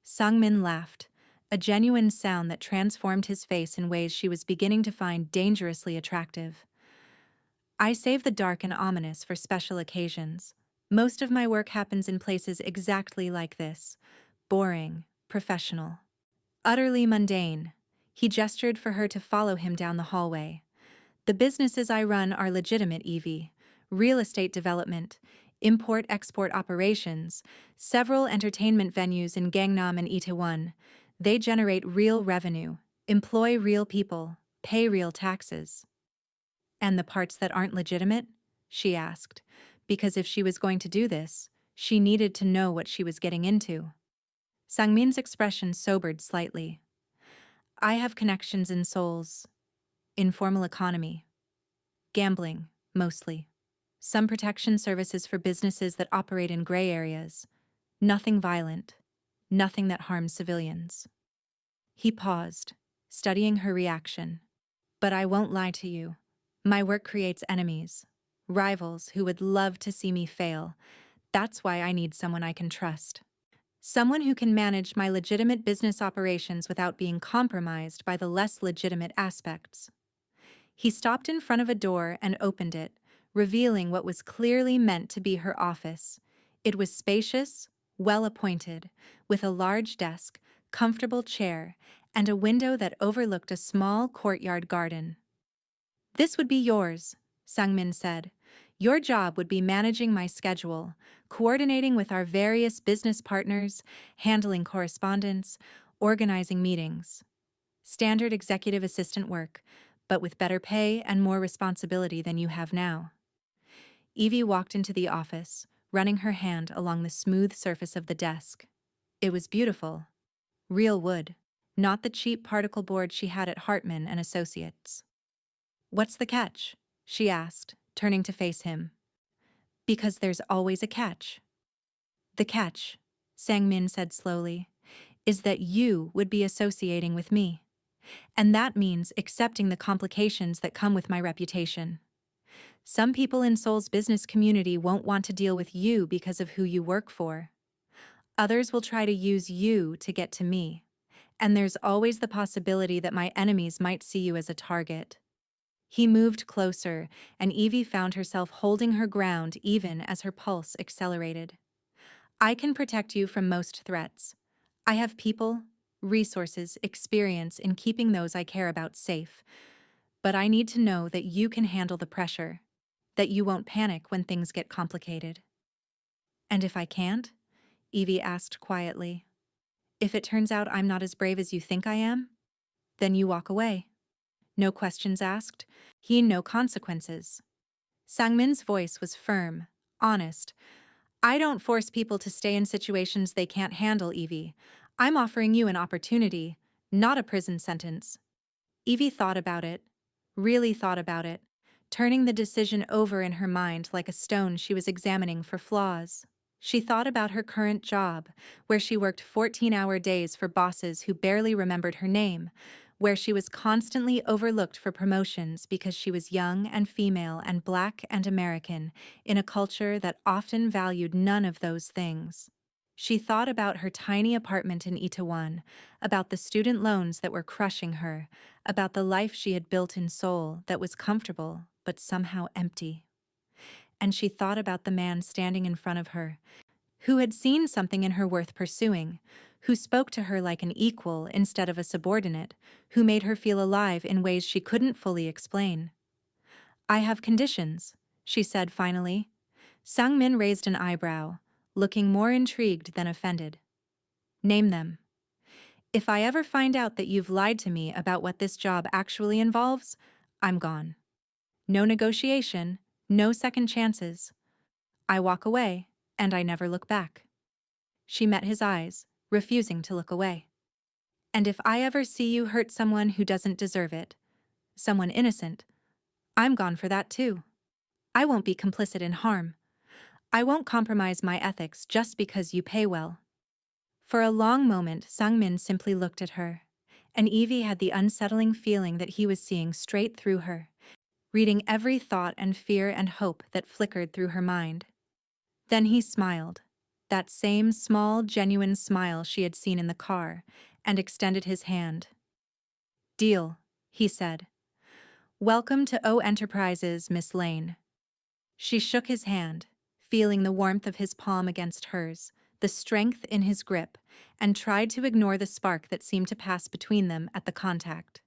Sung-min laughed, a genuine sound that transformed his face in ways she was beginning to find dangerously attractive. "I save the dark and ominous for special occasions. Most of my work happens in places exactly like this. Boring, professional. Utterly mundane." He gestured for her to follow him down the hallway. "The businesses I run are legitimate, Evie. Real estate development, import-export operations, several entertainment venues in Gangnam and Itaewon. They generate real revenue, employ real people, pay real taxes." "And the parts that aren't legitimate?" she asked, because if she was going to do this, she needed to know what she was getting into. Sangmin's expression sobered slightly. "I have connections in Seoul's informal economy. Gambling, mostly. Some protection services for businesses that operate in gray areas. Nothing violent. Nothing that harms civilians." He paused, studying her reaction. "But I won't lie to you. My work creates enemies, rivals who would love to see me fail. That's why I need someone I can trust. Someone who can manage my legitimate business operations without being compromised by the less legitimate aspects." He stopped in front of a door and opened it, revealing what was clearly meant to be her office. It was spacious, well-appointed, with a large desk, comfortable chair, and a window that overlooked a small courtyard garden. "This would be yours," Sangmin said. "Your job would be managing my schedule, coordinating with our various business partners, handling correspondence, organizing meetings. Standard executive assistant work, but with better pay and more responsibility than you have now." Evie walked into the office, running her hand along the smooth surface of the desk. It was beautiful. Real wood, not the cheap particle board she had at Hartman and Associates. "What's the catch?" she asked, turning to face him. "Because there's always a catch." "The catch," Sangmin said slowly, "is that you would be associating with me. And that means accepting the complications that come with my reputation. Some people in Seoul's business community won't want to deal with you because of who you work for. Others will try to use you to get to me. And there's always the possibility that my enemies might see you as a target." He moved closer, and Evie found herself holding her ground even as her pulse accelerated. "I can protect you from most threats. I have people, resources, experience in keeping those I care about safe. But I need to know that you can handle the pressure, that you won't panic when things get complicated." "And if I can't?" Evie asked quietly. "If it turns out I'm not as brave as you think I am? Then you walk away. No questions asked, no consequences." Sangmin's voice was firm, honest. "I don't force people to stay in situations they can't handle, Evie. I'm offering you an opportunity, not a prison sentence." Evie thought about it, really thought about it, turning the decision over in her mind like a stone she was examining for flaws. She thought about her current job, where she worked 14-hour days for bosses who barely remembered her name, where she was constantly overlooked for promotions because she was young and female and Black and American, in a culture that often valued none of those things. She thought about her tiny apartment in Itaewon, about the student loans that were crushing her, about the life she had built in Seoul that was comfortable but somehow empty. And she thought about the man standing in front of her, who had seen something in her worth pursuing, who spoke to her like an equal instead of a subordinate, who made her feel alive in ways she couldn't fully explain. "I have conditions," she said finally. Sangmin raised an eyebrow, looking more intrigued than offended. "Name them." "If I ever find out that you've lied to me about what this job actually involves, I'm gone. No negotiation, no second chances. I walk away, and I never look back." She met his eyes, refusing to look away. "And if I ever see you hurt someone who doesn't deserve it, someone innocent, I'm gone for that too. I won't be complicit in harm. I won't compromise my ethics just because you pay well." For a long moment, Sangmin simply looked at her, and Evie had the unsettling feeling that he was seeing straight through her, reading every thought and fear and hope that flickered through her mind. Then he smiled, that same small, genuine smile she had seen in the car, and extended his hand. "Deal," he said. "Welcome to O Enterprises, Miss Lane." She shook his hand, feeling the warmth of his palm against hers, the strength in his grip, and tried to ignore the spark that seemed to pass between them at the contact.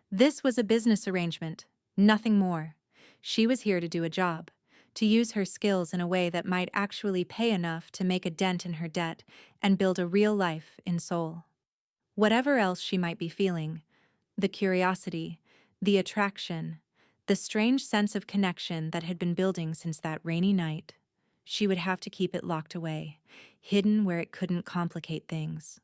This was a business arrangement, nothing more. She was here to do a job, to use her skills in a way that might actually pay enough to make a dent in her debt and build a real life in Seoul. Whatever else she might be feeling, the curiosity, the attraction, the strange sense of connection that had been building since that rainy night, she would have to keep it locked away, hidden where it couldn't complicate things.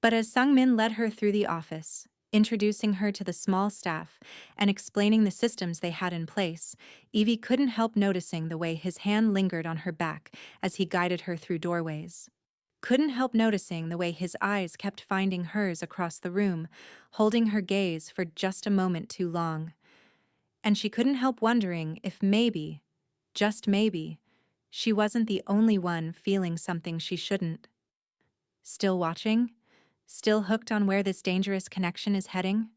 But as Sungmin led her through the office, introducing her to the small staff and explaining the systems they had in place, Evie couldn't help noticing the way his hand lingered on her back as he guided her through doorways. Couldn't help noticing the way his eyes kept finding hers across the room, holding her gaze for just a moment too long. And she couldn't help wondering if maybe, just maybe, she wasn't the only one feeling something she shouldn't. Still watching? Still hooked on where this dangerous connection is heading?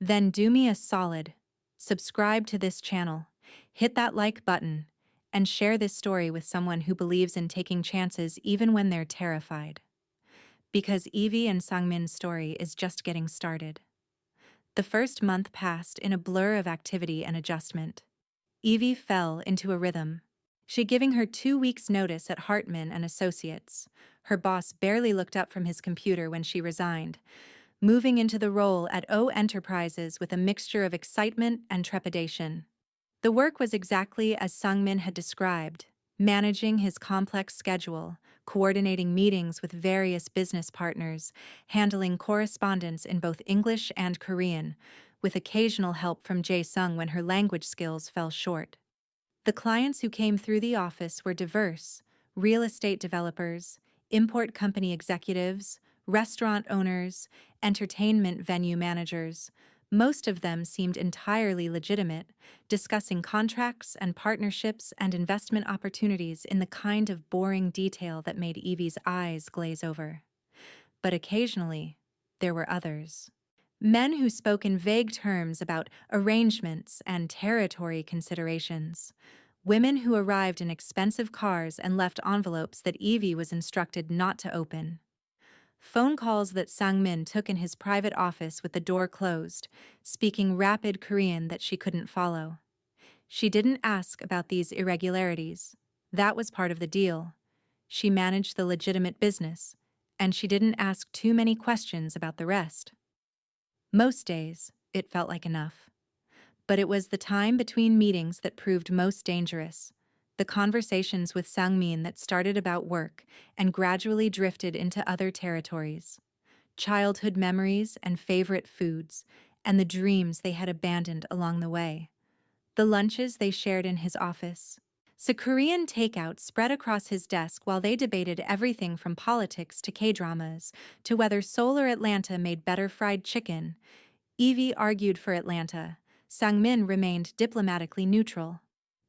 Then do me a solid. Subscribe to this channel. Hit that like button and share this story with someone who believes in taking chances even when they're terrified. Because Evie and Sangmin's story is just getting started. The first month passed in a blur of activity and adjustment. Evie fell into a rhythm. She giving her 2 weeks' notice at Hartman and Associates. Her boss barely looked up from his computer when she resigned, moving into the role at O Enterprises with a mixture of excitement and trepidation. The work was exactly as Sungmin had described, managing his complex schedule, coordinating meetings with various business partners, handling correspondence in both English and Korean, with occasional help from Jae-sung when her language skills fell short. The clients who came through the office were diverse: real estate developers, import company executives, restaurant owners, entertainment venue managers. Most of them seemed entirely legitimate, discussing contracts and partnerships and investment opportunities in the kind of boring detail that made Evie's eyes glaze over. But occasionally, there were others. Men who spoke in vague terms about arrangements and territory considerations. Women who arrived in expensive cars and left envelopes that Evie was instructed not to open. Phone calls that Sang-min took in his private office with the door closed, speaking rapid Korean that she couldn't follow. She didn't ask about these irregularities. That was part of the deal. She managed the legitimate business, and she didn't ask too many questions about the rest. Most days, it felt like enough. But it was the time between meetings that proved most dangerous. The conversations with Sang-min that started about work and gradually drifted into other territories. Childhood memories and favorite foods, and the dreams they had abandoned along the way. The lunches they shared in his office. So Korean takeout spread across his desk while they debated everything from politics to K-dramas, to whether Seoul or Atlanta made better fried chicken. Evie argued for Atlanta. Sang-min remained diplomatically neutral.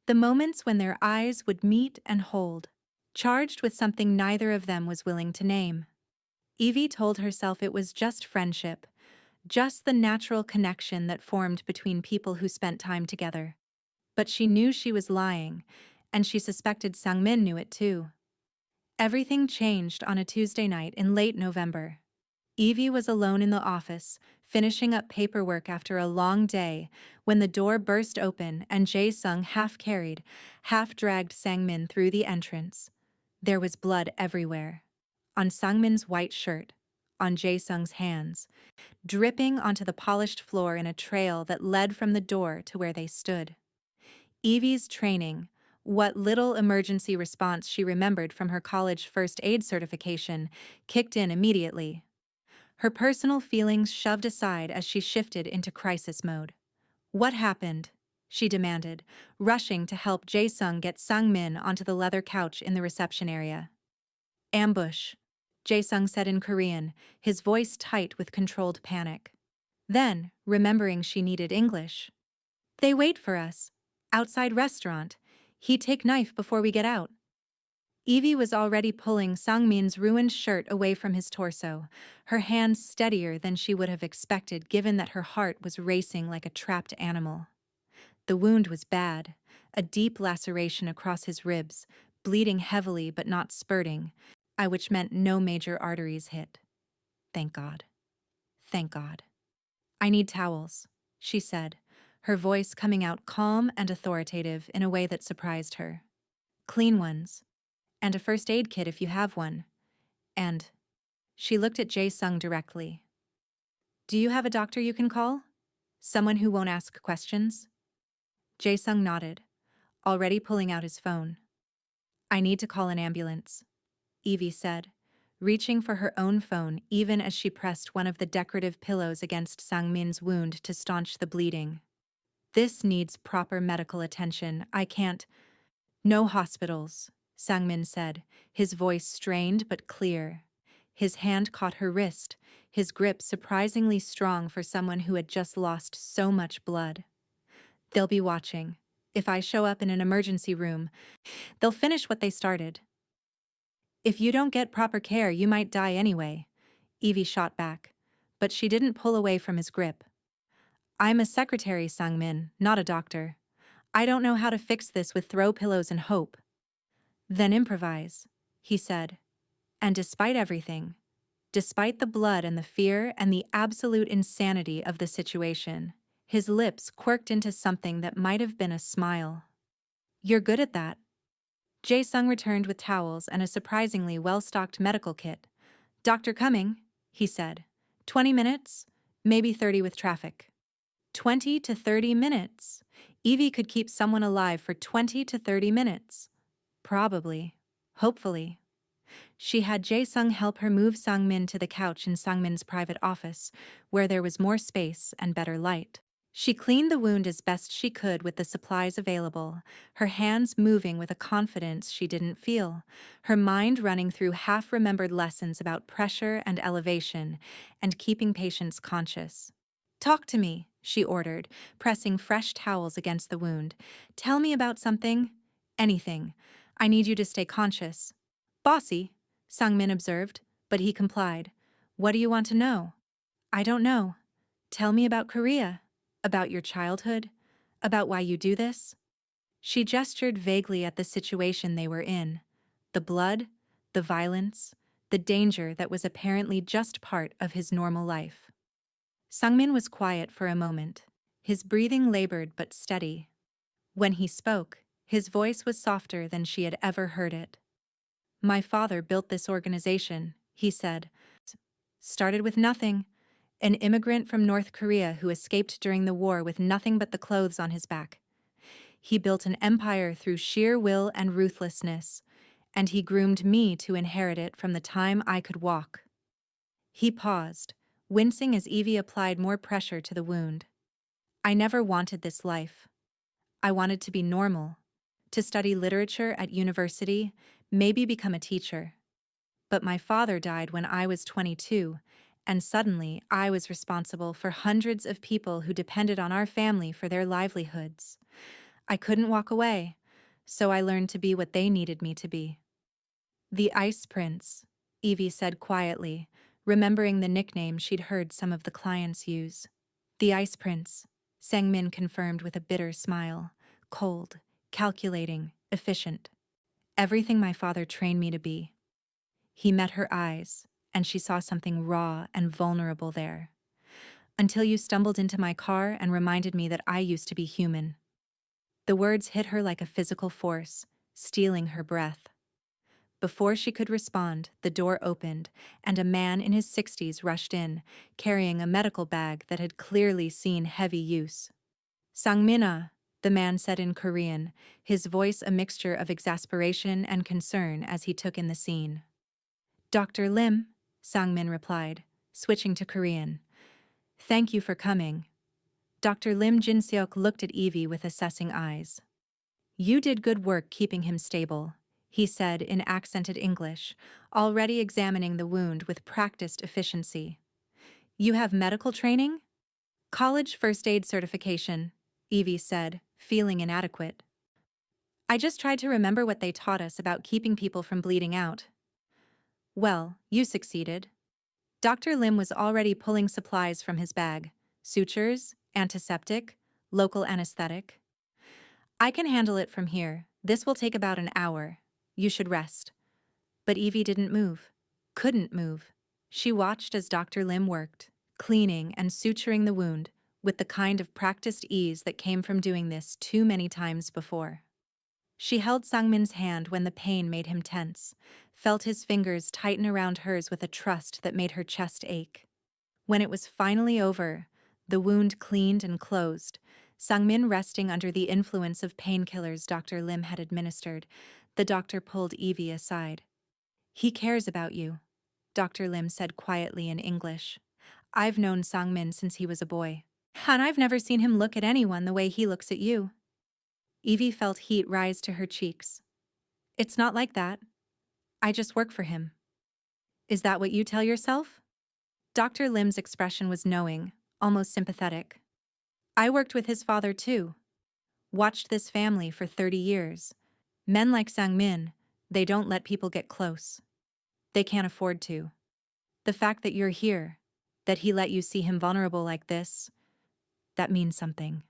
The moments when their eyes would meet and hold, charged with something neither of them was willing to name. Evie told herself it was just friendship, just the natural connection that formed between people who spent time together. But she knew she was lying, and she suspected Sang-min knew it too. Everything changed on a Tuesday night in late November. Evie was alone in the office, finishing up paperwork after a long day, when the door burst open and Jae-sung half-carried, half-dragged Sang-min through the entrance. There was blood everywhere. On Sang-min's white shirt, on Jae-sung's hands, dripping onto the polished floor in a trail that led from the door to where they stood. Evie's training, what little emergency response she remembered from her college first aid certification, kicked in immediately. Her personal feelings shoved aside as she shifted into crisis mode. "What happened?" she demanded, rushing to help Jae-sung get Sang-min onto the leather couch in the reception area. "Ambush," Jae-sung said in Korean, his voice tight with controlled panic. Then, remembering she needed English. "They wait for us. Outside restaurant. He take knife before we get out." Evie was already pulling Sang-min's ruined shirt away from his torso, her hands steadier than she would have expected given that her heart was racing like a trapped animal. The wound was bad, a deep laceration across his ribs, bleeding heavily but not spurting, which meant no major arteries hit. Thank God. Thank God. "I need towels," she said, her voice coming out calm and authoritative in a way that surprised her. "Clean ones. And a first aid kit if you have one. And..." She looked at Jae-sung directly. "Do you have a doctor you can call? Someone who won't ask questions?" Jae-sung nodded, already pulling out his phone. "I need to call an ambulance," Evie said, reaching for her own phone even as she pressed one of the decorative pillows against Sang-min's wound to staunch the bleeding. "This needs proper medical attention. I can't..." "No hospitals," Sang-min said, his voice strained but clear. His hand caught her wrist, his grip surprisingly strong for someone who had just lost so much blood. "They'll be watching. If I show up in an emergency room, they'll finish what they started." "If you don't get proper care, you might die anyway," Evie shot back, but she didn't pull away from his grip. "I'm a secretary, Sang-min, not a doctor. I don't know how to fix this with throw pillows and hope. Then improvise, he said. And despite everything, despite the blood and the fear and the absolute insanity of the situation, his lips quirked into something that might have been a smile. You're good at that. Jae-sung returned with towels and a surprisingly well-stocked medical kit. Doctor coming, he said. 20 minutes, maybe 30 with traffic. 20 to 30 minutes. Evie could keep someone alive for 20 to 30 minutes. Probably. Hopefully. She had Jae-sung help her move Sang-min to the couch in Sang-min's private office, where there was more space and better light. She cleaned the wound as best she could with the supplies available, her hands moving with a confidence she didn't feel, her mind running through half-remembered lessons about pressure and elevation, and keeping patients conscious. Talk to me, she ordered, pressing fresh towels against the wound. Tell me about something. Anything. I need you to stay conscious. Bossy, Sang-min observed, but he complied. What do you want to know? I don't know. Tell me about Korea. About your childhood? About why you do this? She gestured vaguely at the situation they were in. The blood, the violence, the danger that was apparently just part of his normal life. Sungmin was quiet for a moment, his breathing labored but steady. When he spoke, his voice was softer than she had ever heard it. My father built this organization, he said. Started with nothing. An immigrant from North Korea who escaped during the war with nothing but the clothes on his back. He built an empire through sheer will and ruthlessness, and he groomed me to inherit it from the time I could walk. He paused, wincing as Evie applied more pressure to the wound. I never wanted this life. I wanted to be normal, to study literature at university, maybe become a teacher. But my father died when I was 22, and suddenly I was responsible for hundreds of people who depended on our family for their livelihoods. I couldn't walk away, so I learned to be what they needed me to be. The Ice Prince, Evie said quietly, remembering the nickname she'd heard some of the clients use. The Ice Prince, Sang-min confirmed with a bitter smile. Cold, calculating, efficient. Everything my father trained me to be. He met her eyes, and she saw something raw and vulnerable there. Until you stumbled into my car and reminded me that I used to be human. The words hit her like a physical force, stealing her breath. Before she could respond, the door opened, and a man in his 60s rushed in, carrying a medical bag that had clearly seen heavy use. Sang-mina, the man said in Korean, his voice a mixture of exasperation and concern as he took in the scene. Dr. Lim, Sang-min replied, switching to Korean. Thank you for coming. Dr. Lim Jin-seok looked at Evie with assessing eyes. You did good work keeping him stable, he said in accented English, already examining the wound with practiced efficiency. You have medical training? College first aid certification, Evie said, feeling inadequate. I just tried to remember what they taught us about keeping people from bleeding out. Well, you succeeded. Dr. Lim was already pulling supplies from his bag. Sutures, antiseptic, local anesthetic. I can handle it from here. This will take about an hour. You should rest. But Evie didn't move. Couldn't move. She watched as Dr. Lim worked, cleaning and suturing the wound, with the kind of practiced ease that came from doing this too many times before. She held Sangmin's hand when the pain made him tense, felt his fingers tighten around hers with a trust that made her chest ache. When it was finally over, the wound cleaned and closed, Sangmin resting under the influence of painkillers Dr. Lim had administered, the doctor pulled Evie aside. He cares about you, Dr. Lim said quietly in English. I've known Sangmin since he was a boy, and I've never seen him look at anyone the way he looks at you. Evie felt heat rise to her cheeks. It's not like that. I just work for him. Is that what you tell yourself? Dr. Lim's expression was knowing, almost sympathetic. I worked with his father too. Watched this family for 30 years. Men like Sang-min, they don't let people get close. They can't afford to. The fact that you're here, that he let you see him vulnerable like this, that means something.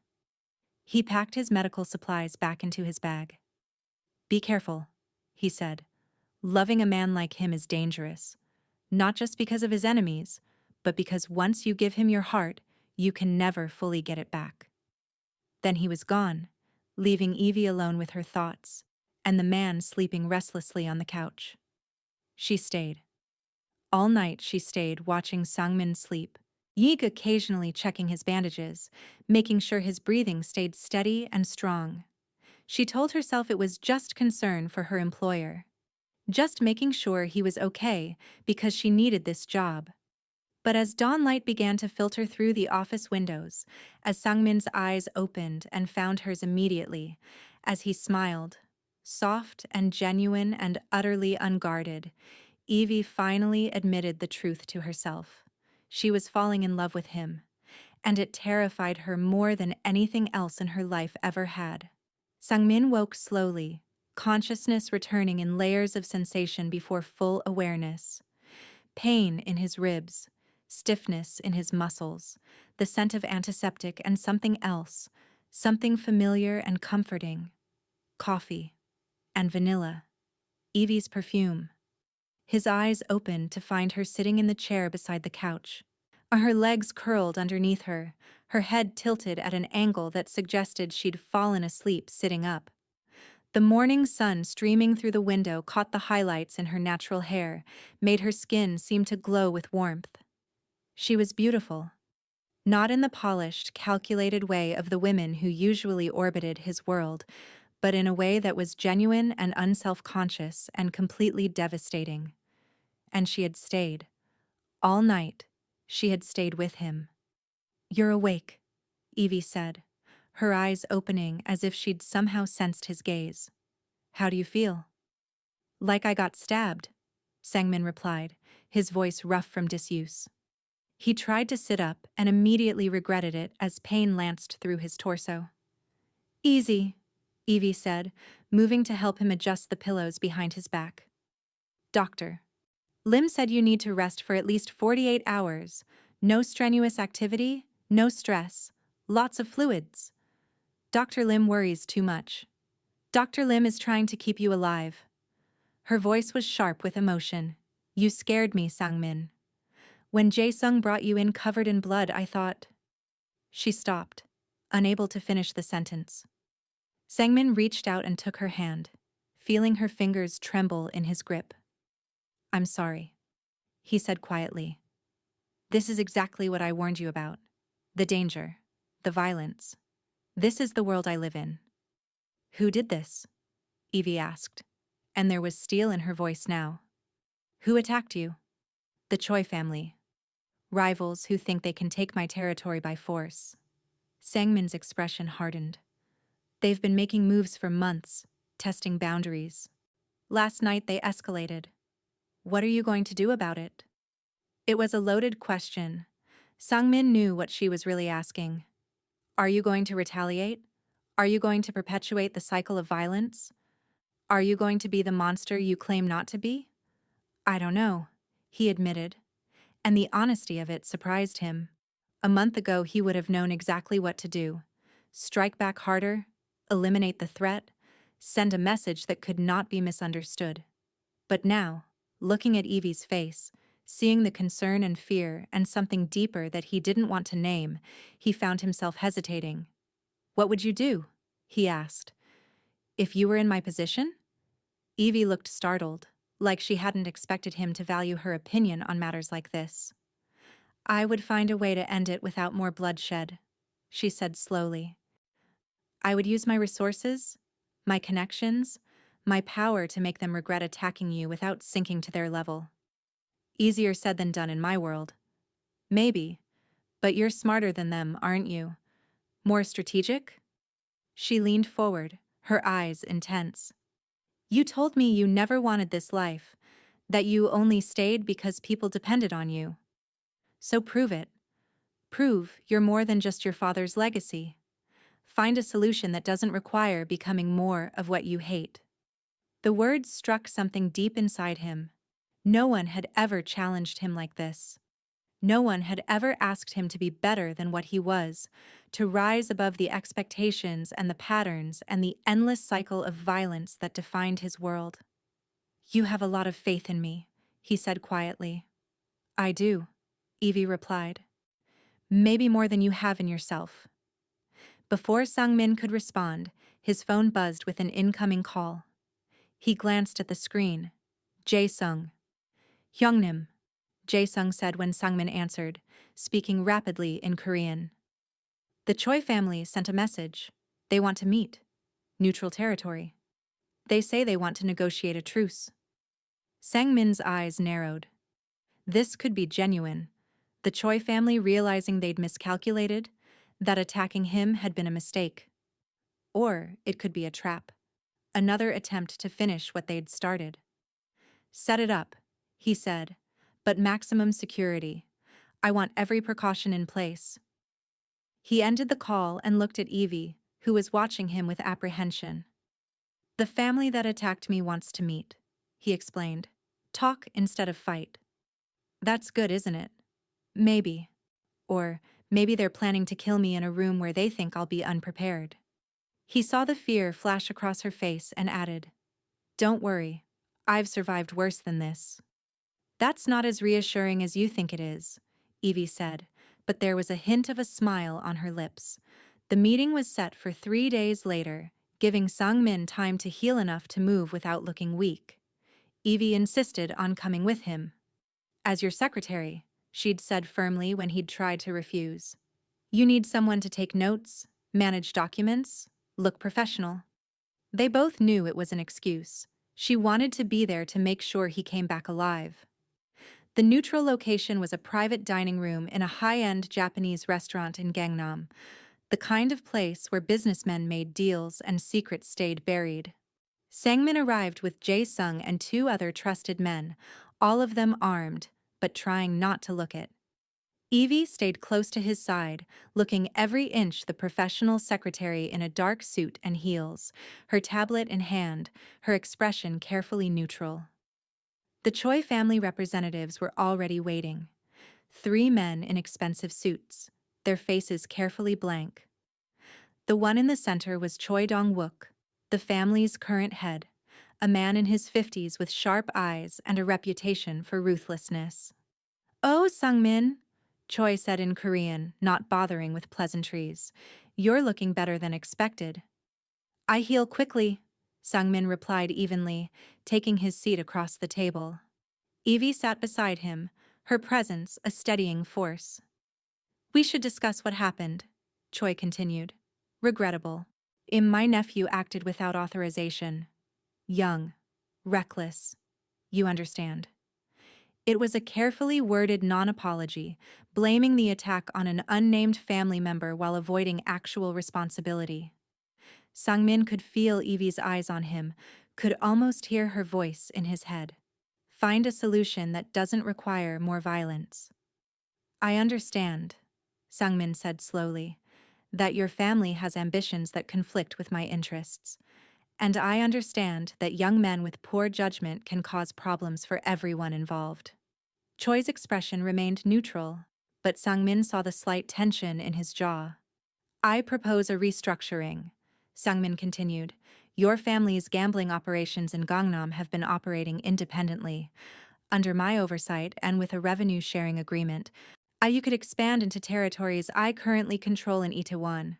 He packed his medical supplies back into his bag. Be careful, he said. Loving a man like him is dangerous, not just because of his enemies, but because once you give him your heart, you can never fully get it back. Then he was gone, leaving Evie alone with her thoughts, and the man sleeping restlessly on the couch. She stayed. All night she stayed watching Sangmin sleep, Yig occasionally checking his bandages, making sure his breathing stayed steady and strong. She told herself it was just concern for her employer. Just making sure he was okay because she needed this job. But as dawnlight began to filter through the office windows, as Sangmin's eyes opened and found hers immediately, as he smiled, soft and genuine and utterly unguarded, Evie finally admitted the truth to herself. She was falling in love with him, and it terrified her more than anything else in her life ever had. Sangmin woke slowly, consciousness returning in layers of sensation before full awareness. Pain in his ribs, stiffness in his muscles, the scent of antiseptic and something else, something familiar and comforting. Coffee. And vanilla. Evie's perfume. His eyes opened to find her sitting in the chair beside the couch. Her legs curled underneath her, her head tilted at an angle that suggested she'd fallen asleep sitting up. The morning sun streaming through the window caught the highlights in her natural hair, made her skin seem to glow with warmth. She was beautiful. Not in the polished, calculated way of the women who usually orbited his world, but in a way that was genuine and unself-conscious and completely devastating. And she had stayed. All night, she had stayed with him. You're awake, Evie said, her eyes opening as if she'd somehow sensed his gaze. How do you feel? Like I got stabbed, Sangmin replied, his voice rough from disuse. He tried to sit up and immediately regretted it as pain lanced through his torso. Easy, Evie said, moving to help him adjust the pillows behind his back. Doctor. Lim said you need to rest for at least 48 hours. No strenuous activity, no stress, lots of fluids. Dr. Lim worries too much. Dr. Lim is trying to keep you alive. Her voice was sharp with emotion. You scared me, Sangmin. When Jae-sung brought you in covered in blood, I thought... She stopped, unable to finish the sentence. Sangmin reached out and took her hand, feeling her fingers tremble in his grip. I'm sorry, he said quietly. This is exactly what I warned you about. The danger, the violence. This is the world I live in. Who did this? Evie asked, and there was steel in her voice now. Who attacked you? The Choi family. Rivals who think they can take my territory by force. Sangmin's expression hardened. They've been making moves for months, testing boundaries. Last night they escalated. What are you going to do about it? It was a loaded question. Sangmin knew what she was really asking. Are you going to retaliate? Are you going to perpetuate the cycle of violence? Are you going to be the monster you claim not to be? I don't know, he admitted. And the honesty of it surprised him. A month ago he would have known exactly what to do. Strike back harder, eliminate the threat, send a message that could not be misunderstood. But now, looking at Evie's face, seeing the concern and fear and something deeper that he didn't want to name, he found himself hesitating. What would you do? He asked. If you were in my position? Evie looked startled, like she hadn't expected him to value her opinion on matters like this. I would find a way to end it without more bloodshed, she said slowly. I would use my resources, my connections, my power to make them regret attacking you without sinking to their level. Easier said than done in my world. Maybe, but you're smarter than them, aren't you? More strategic? She leaned forward, her eyes intense. You told me you never wanted this life, that you only stayed because people depended on you. So prove it. Prove you're more than just your father's legacy. Find a solution that doesn't require becoming more of what you hate. The words struck something deep inside him. No one had ever challenged him like this. No one had ever asked him to be better than what he was, to rise above the expectations and the patterns and the endless cycle of violence that defined his world. "You have a lot of faith in me," he said quietly. "I do," Evie replied. "Maybe more than you have in yourself." Before Sung-min could respond, his phone buzzed with an incoming call. He glanced at the screen. Jae-sung. "Hyungnim," Jae-sung said when Sung-min answered, speaking rapidly in Korean. "The Choi family sent a message. They want to meet. Neutral territory. They say they want to negotiate a truce." Sang-min's eyes narrowed. This could be genuine. The Choi family realizing they'd miscalculated, that attacking him had been a mistake. Or it could be a trap. Another attempt to finish what they'd started. "Set it up," he said, "but maximum security. I want every precaution in place." He ended the call and looked at Evie, who was watching him with apprehension. "The family that attacked me wants to meet," he explained. "Talk instead of fight." "That's good, isn't it?" "Maybe. Or maybe they're planning to kill me in a room where they think I'll be unprepared." He saw the fear flash across her face and added, "Don't worry. I've survived worse than this." "That's not as reassuring as you think it is," Evie said, but there was a hint of a smile on her lips. The meeting was set for 3 days later, giving Sang-min time to heal enough to move without looking weak. Evie insisted on coming with him. "As your secretary," she'd said firmly when he'd tried to refuse. "You need someone to take notes, manage documents, look professional." They both knew it was an excuse. She wanted to be there to make sure he came back alive. The neutral location was a private dining room in a high-end Japanese restaurant in Gangnam, the kind of place where businessmen made deals and secrets stayed buried. Sangmin arrived with Jae-sung and 2 other trusted men, all of them armed, but trying not to look it. Evie stayed close to his side, looking every inch the professional secretary in a dark suit and heels, her tablet in hand, her expression carefully neutral. The Choi family representatives were already waiting. 3 men in expensive suits, their faces carefully blank. The one in the center was Choi Dong-wook, the family's current head, a man in his 50s with sharp eyes and a reputation for ruthlessness. "Oh, Sung-min," Choi said in Korean, not bothering with pleasantries. "You're looking better than expected." "I heal quickly," Sung-min replied evenly, taking his seat across the table. Evie sat beside him, her presence a steadying force. "We should discuss what happened," Choi continued. "Regrettable. My nephew acted without authorization. Young. Reckless. You understand." It was a carefully worded non-apology, blaming the attack on an unnamed family member while avoiding actual responsibility. Sangmin could feel Evie's eyes on him, could almost hear her voice in his head. "Find a solution that doesn't require more violence." "I understand," Sangmin said slowly, "that your family has ambitions that conflict with my interests. And I understand that young men with poor judgment can cause problems for everyone involved." Choi's expression remained neutral, but Sangmin saw the slight tension in his jaw. "I propose a restructuring," Sangmin continued. "Your family's gambling operations in Gangnam have been operating independently. Under my oversight and with a revenue-sharing agreement, you could expand into territories I currently control in Itaewon.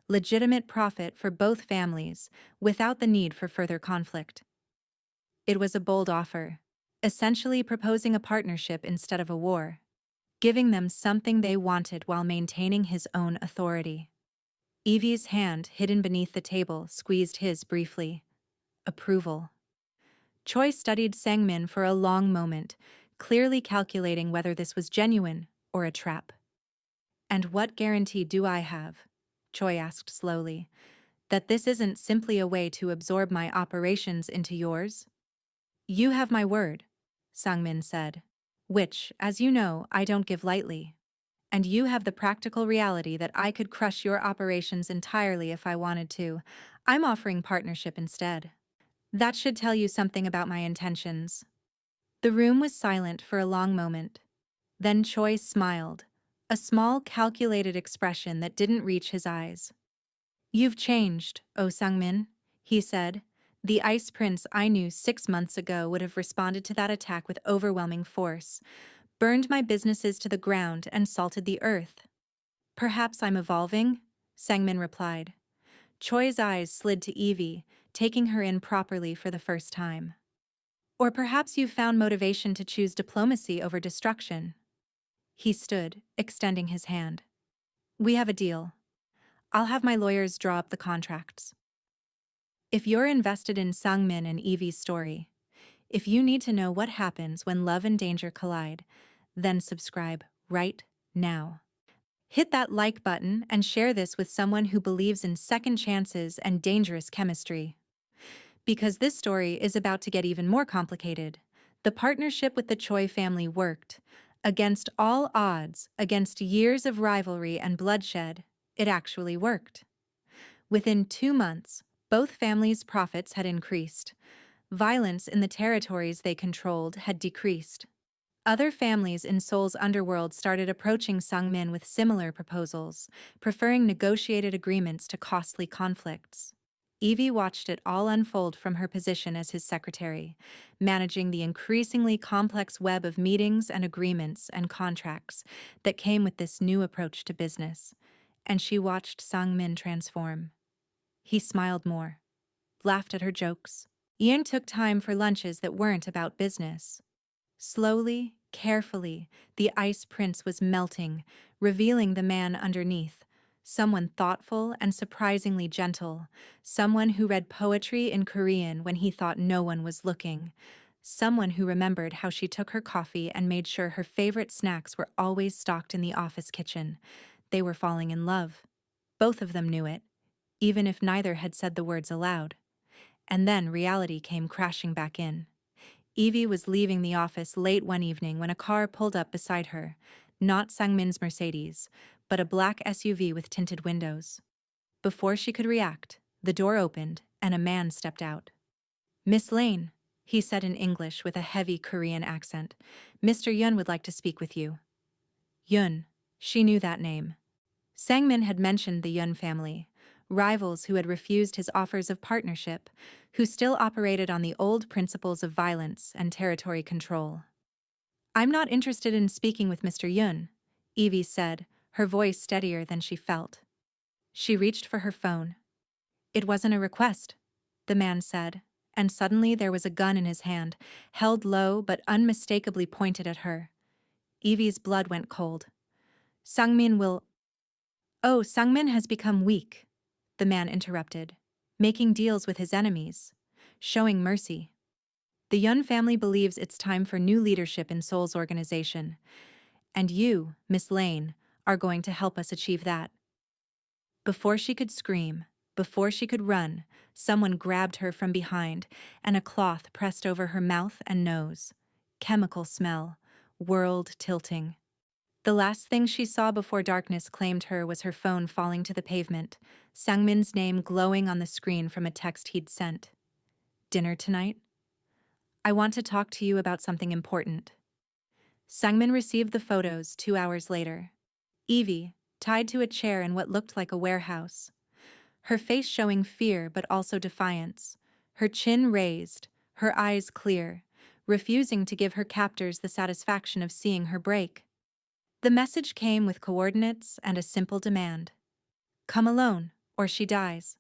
Legitimate profit for both families, without the need for further conflict." It was a bold offer, essentially proposing a partnership instead of a war, giving them something they wanted while maintaining his own authority. Evie's hand, hidden beneath the table, squeezed his briefly. Approval. Choi studied Sangmin for a long moment, clearly calculating whether this was genuine or a trap. "And what guarantee do I have?" Choi asked slowly. "That this isn't simply a way to absorb my operations into yours?" "You have my word," Sangmin said, "which, as you know, I don't give lightly. And you have the practical reality that I could crush your operations entirely if I wanted to. I'm offering partnership instead. That should tell you something about my intentions." The room was silent for a long moment. Then Choi smiled, a small, calculated expression that didn't reach his eyes. "You've changed, Oh Sangmin," he said. "The Ice Prince I knew 6 months ago would have responded to that attack with overwhelming force, burned my businesses to the ground and salted the earth." "Perhaps I'm evolving," Sangmin replied. Choi's eyes slid to Evie, taking her in properly for the first time. "Or perhaps you've found motivation to choose diplomacy over destruction." He stood, extending his hand. "We have a deal. I'll have my lawyers draw up the contracts. If you're invested in Sangmin and Evie's story, if you need to know what happens when love and danger collide, then subscribe right now. Hit that like button and share this with someone who believes in second chances and dangerous chemistry. Because this story is about to get even more complicated. The partnership with the Choi family worked. Against all odds, against years of rivalry and bloodshed, it actually worked. Within 2 months, both families' profits had increased. Violence in the territories they controlled had decreased. Other families in Seoul's underworld started approaching Sangmin with similar proposals, preferring negotiated agreements to costly conflicts. Evie watched it all unfold from her position as his secretary, managing the increasingly complex web of meetings and agreements and contracts that came with this new approach to business. And she watched Sangmin transform. He smiled more, laughed at her jokes. Ian took time for lunches that weren't about business. Slowly, carefully, the Ice Prince was melting, revealing the man underneath. Someone thoughtful and surprisingly gentle. Someone who read poetry in Korean when he thought no one was looking. Someone who remembered how she took her coffee and made sure her favorite snacks were always stocked in the office kitchen. They were falling in love. Both of them knew it, even if neither had said the words aloud. And then reality came crashing back in. Evie was leaving the office late one evening when a car pulled up beside her, not Sangmin's Mercedes, but a black SUV with tinted windows. Before she could react, the door opened and a man stepped out. "Miss Lane," he said in English with a heavy Korean accent. "Mr. Yun would like to speak with you." Yun. She knew that name. Sangmin had mentioned the Yun family, rivals who had refused his offers of partnership, who still operated on the old principles of violence and territory control. "I'm not interested in speaking with Mr. Yun," Evie said, her voice steadier than she felt. She reached for her phone. "It wasn't a request," the man said, and suddenly there was a gun in his hand, held low but unmistakably pointed at her. Evie's blood went cold. "Sangmin will—" "Oh, Sangmin has become weak," the man interrupted, "making deals with his enemies, showing mercy. The Yun family believes it's time for new leadership in Seoul's organization, and you, Miss Lane, are going to help us achieve that." Before she could scream, before she could run, someone grabbed her from behind, and a cloth pressed over her mouth and nose. Chemical smell, world tilting. The last thing she saw before darkness claimed her was her phone falling to the pavement, Sangmin's name glowing on the screen from a text he'd sent. "Dinner tonight? I want to talk to you about something important." Sangmin received the photos 2 hours later. Evie, tied to a chair in what looked like a warehouse. Her face showing fear but also defiance. Her chin raised, her eyes clear, refusing to give her captors the satisfaction of seeing her break. The message came with coordinates and a simple demand. "Come alone, or she dies."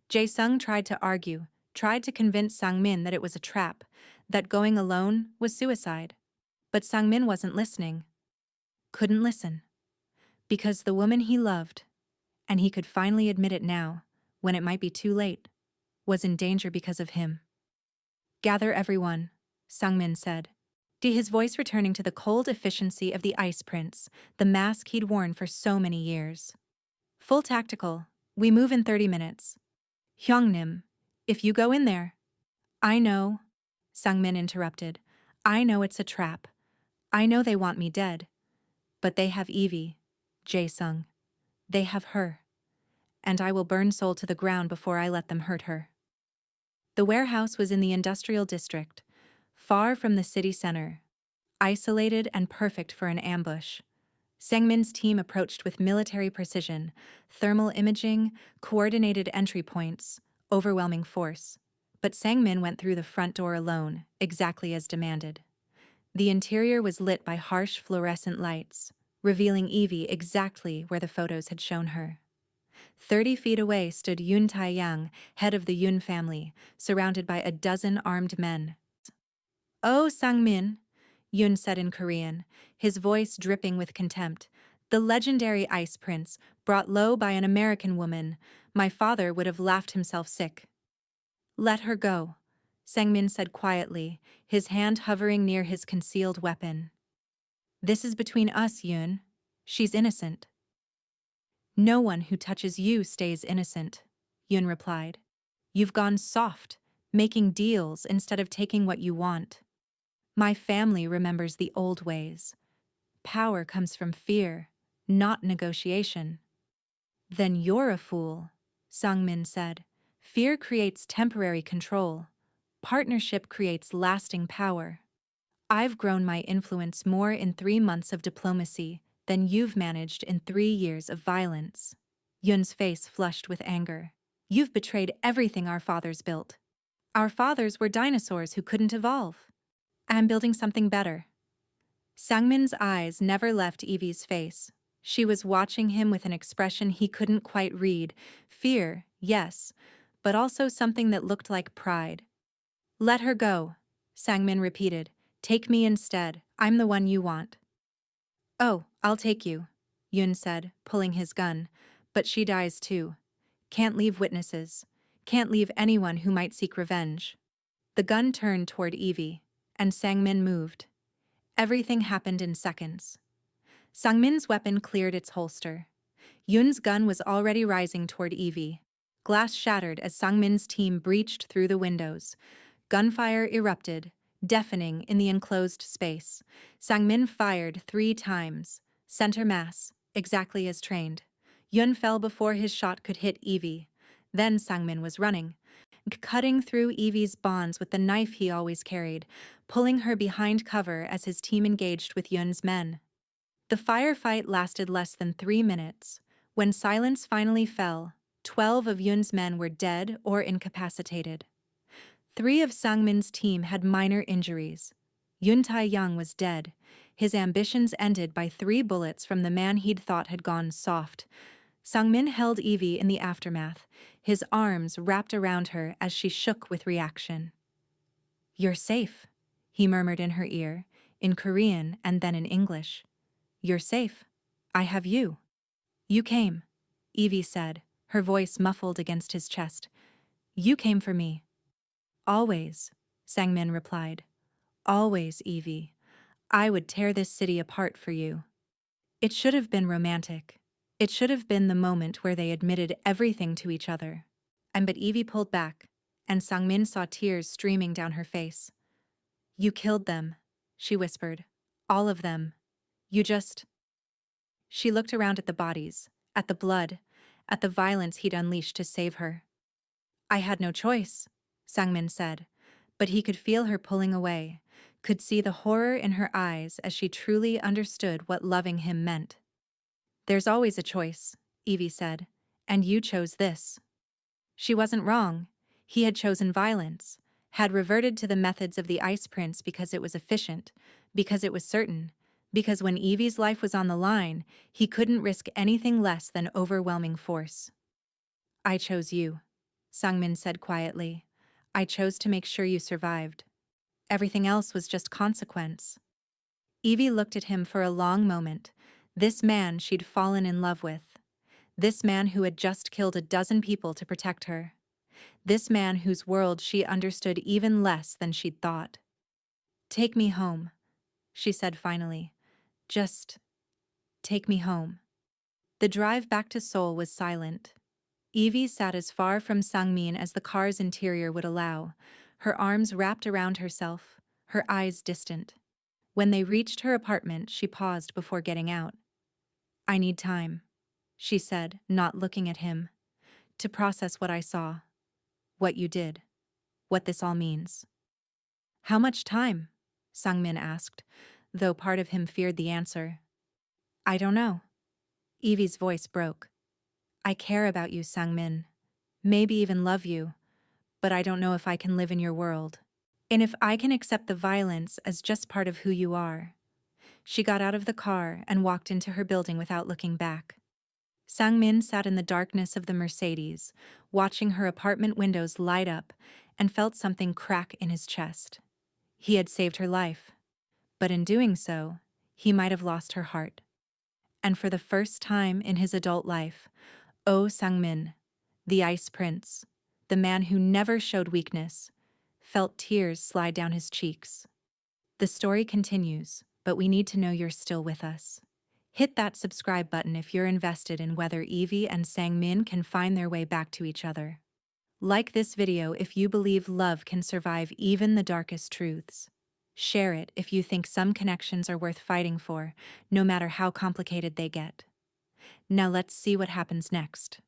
Jae-sung tried to argue, tried to convince Sangmin that it was a trap, that going alone was suicide. But Sangmin wasn't listening. Couldn't listen. Because the woman he loved, and he could finally admit it now, when it might be too late, was in danger because of him. "Gather everyone," Sangmin said. His voice returning to the cold efficiency of the Ice Prince, the mask he'd worn for so many years. "Full tactical. We move in 30 minutes. Hyungnim, if you go in there—" "I know," Sangmin interrupted. "I know it's a trap. I know they want me dead. But they have Evie, Jae-sung. They have her. And I will burn Seoul to the ground before I let them hurt her." The warehouse was in the industrial district, far from the city center. isolated and perfect for an ambush. Sangmin's team approached with military precision, thermal imaging, coordinated entry points, overwhelming force. But Sangmin went through the front door alone, exactly as demanded. The interior was lit by harsh fluorescent lights, revealing Evie exactly where the photos had shown her. 30 feet away stood Yun Taiyang, head of the Yun family, surrounded by a dozen armed men. "Oh, Sangmin," Yun said in Korean, his voice dripping with contempt. "The legendary ice prince, brought low by an American woman. My father would have laughed himself sick." "Let her go," Sangmin said quietly, his hand hovering near his concealed weapon. "This is between us, Yun. She's innocent." "No one who touches you stays innocent," Yun replied. "You've gone soft, making deals instead of taking what you want. My family remembers the old ways. Power comes from fear, not negotiation." "Then you're a fool," Sangmin said. "Fear creates temporary control. Partnership creates lasting power. I've grown my influence more in 3 months of diplomacy than you've managed in 3 years of violence." Yun's face flushed with anger. "You've betrayed everything our fathers built. Our fathers were dinosaurs who couldn't evolve. I'm building something better." Sangmin's eyes never left Evie's face. She was watching him with an expression he couldn't quite read. Fear, yes, but also something that looked like pride. "Let her go," Sangmin repeated. "Take me instead. I'm the one you want." "Oh, I'll take you," Yun said, pulling his gun. "But she dies too. Can't leave witnesses. Can't leave anyone who might seek revenge." The gun turned toward Evie, and Sangmin moved. Everything happened in seconds. Sangmin's weapon cleared its holster. Yun's gun was already rising toward Evie. Glass shattered as Sangmin's team breached through the windows. Gunfire erupted, deafening in the enclosed space. Sangmin fired 3 times, center mass, exactly as trained. Yun fell before his shot could hit Evie. Then Sangmin was running, cutting through Evie's bonds with the knife he always carried, pulling her behind cover as his team engaged with Yun's men. The firefight lasted less than 3 minutes. When silence finally fell, 12 of Yun's men were dead or incapacitated. 3 of Sangmin's team had minor injuries. Yun Taiyang was dead, his ambitions ended by 3 bullets from the man he'd thought had gone soft. Sangmin held Evie in the aftermath, his arms wrapped around her as she shook with reaction. "You're safe," he murmured in her ear, in Korean and then in English. "You're safe. I have you." "You came," Evie said, her voice muffled against his chest. "You came for me." "Always," Sangmin replied. "Always, Evie. I would tear this city apart for you." It should have been romantic. It should have been the moment where they admitted everything to each other. But Evie pulled back, and Sangmin saw tears streaming down her face. "You killed them," she whispered. "All of them. You just—" She looked around at the bodies, at the blood, at the violence he'd unleashed to save her. "I had no choice," Sangmin said, but he could feel her pulling away, could see the horror in her eyes as she truly understood what loving him meant. "There's always a choice," Evie said, "and you chose this." She wasn't wrong. He had chosen violence, had reverted to the methods of the Ice Prince because it was efficient, because it was certain, because when Evie's life was on the line, he couldn't risk anything less than overwhelming force. "I chose you," Sangmin said quietly. "I chose to make sure you survived. Everything else was just consequence." Evie looked at him for a long moment, this man she'd fallen in love with. This man who had just killed a dozen people to protect her. This man whose world she understood even less than she'd thought. "Take me home," she said finally. "Just take me home." The drive back to Seoul was silent. Evie sat as far from Sangmin as the car's interior would allow, her arms wrapped around herself, her eyes distant. When they reached her apartment, she paused before getting out. "I need time," she said, not looking at him, "to process what I saw, what you did, what this all means." "How much time?" Sangmin asked. though part of him feared the answer. I don't know. Evie's voice broke. I care about you, Sang-min. Maybe even love you, but I don't know if I can live in your world. And if I can accept the violence as just part of who you are. She got out of the car and walked into her building without looking back. Sang-min sat in the darkness of the Mercedes, watching her apartment windows light up, and felt something crack in his chest. He had saved her life, but in doing so, he might have lost her heart. And for the first time in his adult life, Oh Sang-min, the Ice Prince, the man who never showed weakness, felt tears slide down his cheeks. The story continues, but we need to know you're still with us. Hit that subscribe button if you're invested in whether Evie and Sang-min can find their way back to each other. Like this video if you believe love can survive even the darkest truths. Share it if you think some connections are worth fighting for, no matter how complicated they get. Now let's see what happens next.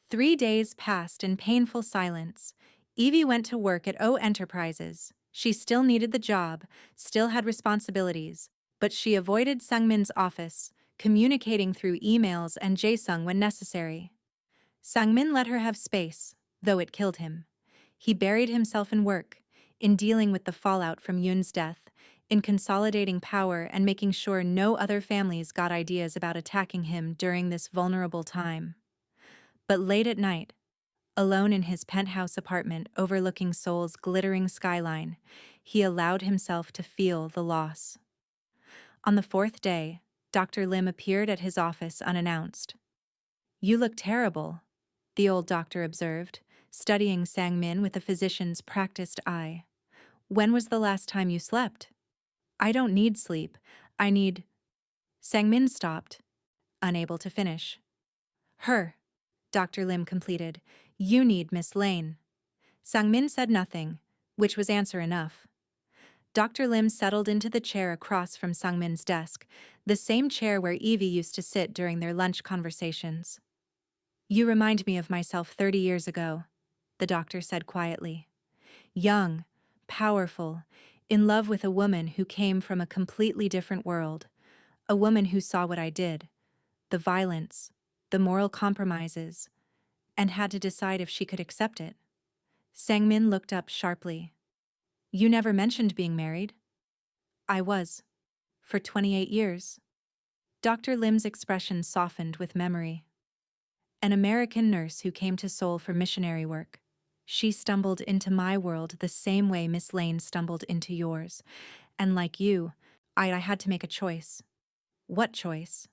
3 days passed in painful silence. Evie went to work at O Enterprises. She still needed the job, still had responsibilities, but she avoided Sungmin's office, communicating through emails and Jaesung when necessary. Sungmin let her have space, though it killed him. He buried himself in work, in dealing with the fallout from Yoon's death, in consolidating power and making sure no other families got ideas about attacking him during this vulnerable time. But late at night, alone in his penthouse apartment overlooking Seoul's glittering skyline, he allowed himself to feel the loss. On the 4th day, Dr. Lim appeared at his office unannounced. You look terrible, the old doctor observed, studying Sang-min with a physician's practiced eye. When was the last time you slept? I don't need sleep. I need... Sang-min stopped, unable to finish. Her, Dr. Lim completed. You need Miss Lane. Sang-min said nothing, which was answer enough. Dr. Lim settled into the chair across from Sang-min's desk, the same chair where Evie used to sit during their lunch conversations. You remind me of myself 30 years ago, the doctor said quietly. Young, powerful, in love with a woman who came from a completely different world, a woman who saw what I did, the violence, the moral compromises, and had to decide if she could accept it. Sang-min looked up sharply. You never mentioned being married. I was. For 28 years. Dr. Lim's expression softened with memory. An American nurse who came to Seoul for missionary work. She stumbled into my world the same way Miss Lane stumbled into yours. And like you, I had to make a choice. What choice?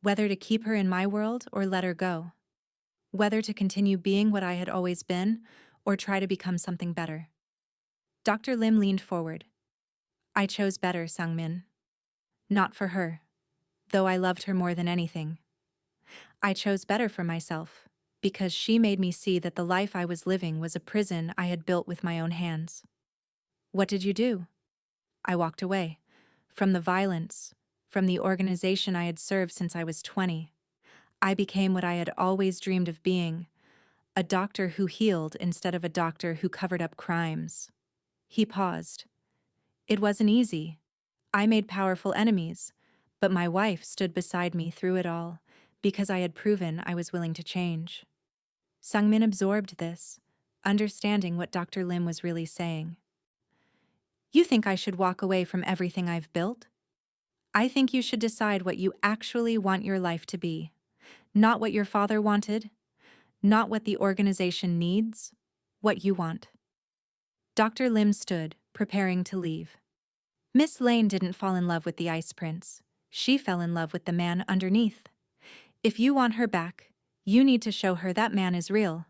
Whether to keep her in my world or let her go. Whether to continue being what I had always been or try to become something better. Dr. Lim leaned forward. I chose better, Sang-min. Not for her, though I loved her more than anything. I chose better for myself, because she made me see that the life I was living was a prison I had built with my own hands. What did you do? I walked away. From the violence, from the organization I had served since I was 20. I became what I had always dreamed of being, a doctor who healed instead of a doctor who covered up crimes. He paused. It wasn't easy. I made powerful enemies, but my wife stood beside me through it all, because I had proven I was willing to change. Sang-min absorbed this, understanding what Dr. Lim was really saying. You think I should walk away from everything I've built? I think you should decide what you actually want your life to be. Not what your father wanted, not what the organization needs, what you want. Dr. Lim stood, preparing to leave. Miss Lane didn't fall in love with the Ice Prince. She fell in love with the man underneath. If you want her back, you need to show her that man is real,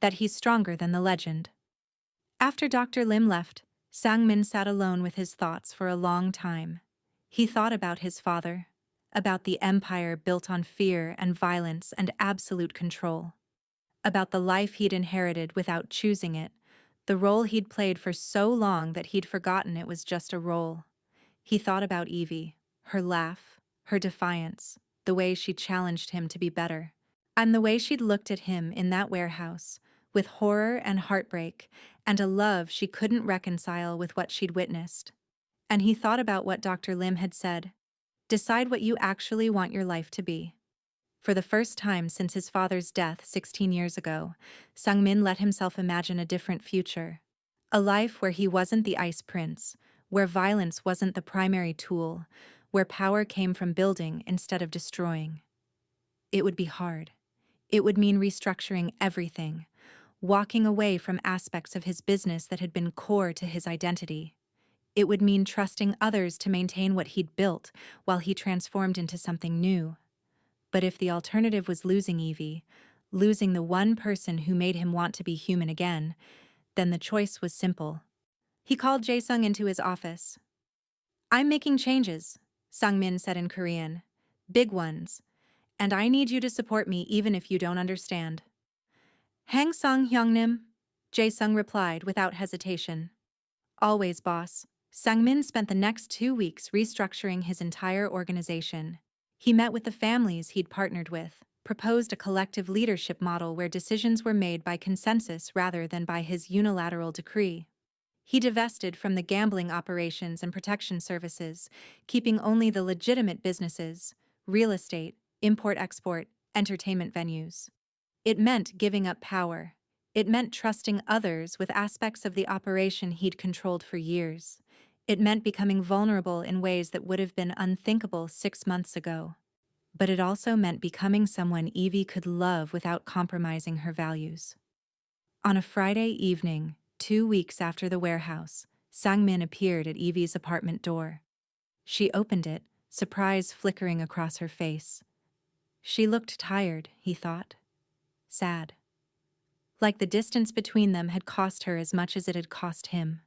that he's stronger than the legend. After Dr. Lim left, Sang-min sat alone with his thoughts for a long time. He thought about his father, about the empire built on fear and violence and absolute control, about the life he'd inherited without choosing it, the role he'd played for so long that he'd forgotten it was just a role. He thought about Evie, her laugh, her defiance, the way she challenged him to be better, and the way she'd looked at him in that warehouse, with horror and heartbreak, and a love she couldn't reconcile with what she'd witnessed. And he thought about what Dr. Lim had said. Decide what you actually want your life to be. For the first time since his father's death 16 years ago, Sung-min let himself imagine a different future. A life where he wasn't the ice prince, where violence wasn't the primary tool, where power came from building instead of destroying. It would be hard. It would mean restructuring everything, walking away from aspects of his business that had been core to his identity. It would mean trusting others to maintain what he'd built while he transformed into something new. But if the alternative was losing Evie, losing the one person who made him want to be human again, then the choice was simple. He called Jae-sung into his office. "I'm making changes," Sung-min said in Korean. "Big ones. And I need you to support me even if you don't understand." "Hang Sung Hyungnim," Jae-sung replied without hesitation. "Always, boss." Sung-min spent the next 2 weeks restructuring his entire organization. He met with the families he'd partnered with, proposed a collective leadership model where decisions were made by consensus rather than by his unilateral decree. He divested from the gambling operations and protection services, keeping only the legitimate businesses, real estate, import-export, entertainment venues. It meant giving up power. It meant trusting others with aspects of the operation he'd controlled for years. It meant becoming vulnerable in ways that would have been unthinkable 6 months ago. But it also meant becoming someone Evie could love without compromising her values. On a Friday evening, 2 weeks after the warehouse, Sang-min appeared at Evie's apartment door. She opened it, surprise flickering across her face. She looked tired, he thought. Sad. Like the distance between them had cost her as much as it had cost him.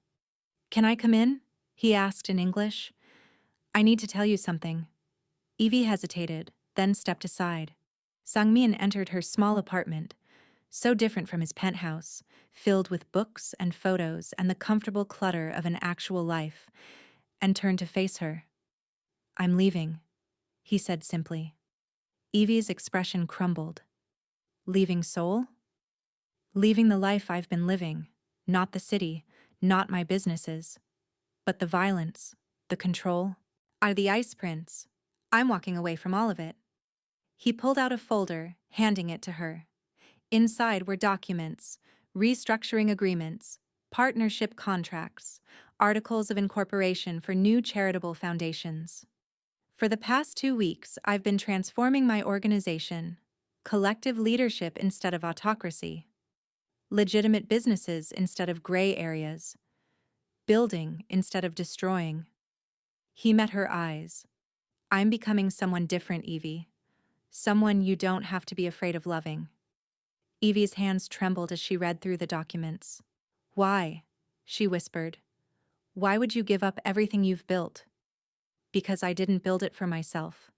"Can I come in?" he asked in English. "I need to tell you something." Evie hesitated, then stepped aside. Sang-min entered her small apartment, so different from his penthouse, filled with books and photos and the comfortable clutter of an actual life, and turned to face her. "I'm leaving," he said simply. Evie's expression crumbled. "Leaving Seoul?" "Leaving the life I've been living, not the city, not my businesses, but the violence, the control. I'm the ice prince. I'm walking away from all of it." He pulled out a folder, handing it to her. Inside were documents, restructuring agreements, partnership contracts, articles of incorporation for new charitable foundations. "For the past 2 weeks, I've been transforming my organization. Collective leadership instead of autocracy. Legitimate businesses instead of gray areas. Building instead of destroying." He met her eyes. "I'm becoming someone different, Evie. Someone you don't have to be afraid of loving." Evie's hands trembled as she read through the documents. "Why?" she whispered. "Why would you give up everything you've built?" "Because I didn't build it for myself.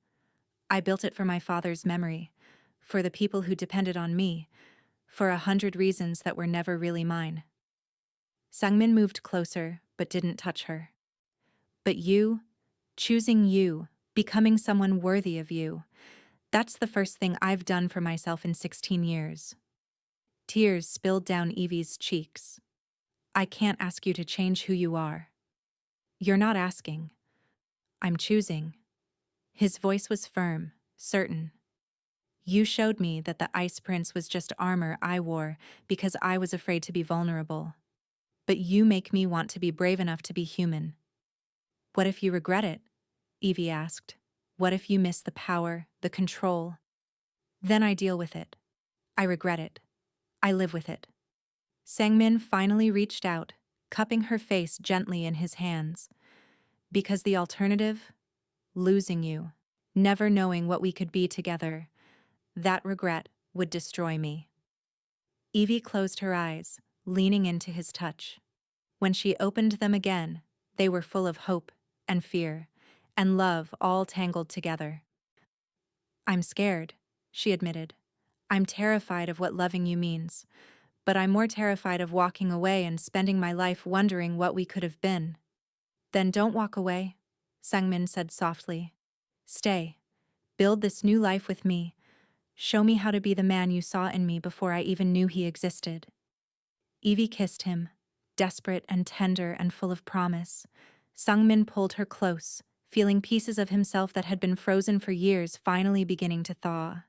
I built it for my father's memory, for the people who depended on me, for 100 reasons that were never really mine." Sungmin moved closer, but didn't touch her. "But you, choosing you, becoming someone worthy of you, that's the first thing I've done for myself in 16 years. Tears spilled down Evie's cheeks. "I can't ask you to change who you are." "You're not asking. I'm choosing." His voice was firm, certain. "You showed me that the Ice Prince was just armor I wore because I was afraid to be vulnerable. But you make me want to be brave enough to be human." "What if you regret it?" Evie asked. "What if you miss the power, the control?" "Then I deal with it. I regret it. I live with it." Sangmin finally reached out, cupping her face gently in his hands. "Because the alternative? Losing you, never knowing what we could be together, that regret would destroy me." Evie closed her eyes, leaning into his touch. When she opened them again, they were full of hope and fear and love all tangled together. "I'm scared," she admitted. "I'm terrified of what loving you means, but I'm more terrified of walking away and spending my life wondering what we could have been." "Then don't walk away," Sangmin said softly. "Stay. Build this new life with me. Show me how to be the man you saw in me before I even knew he existed." Evie kissed him, desperate and tender and full of promise. Sungmin pulled her close, feeling pieces of himself that had been frozen for years finally beginning to thaw.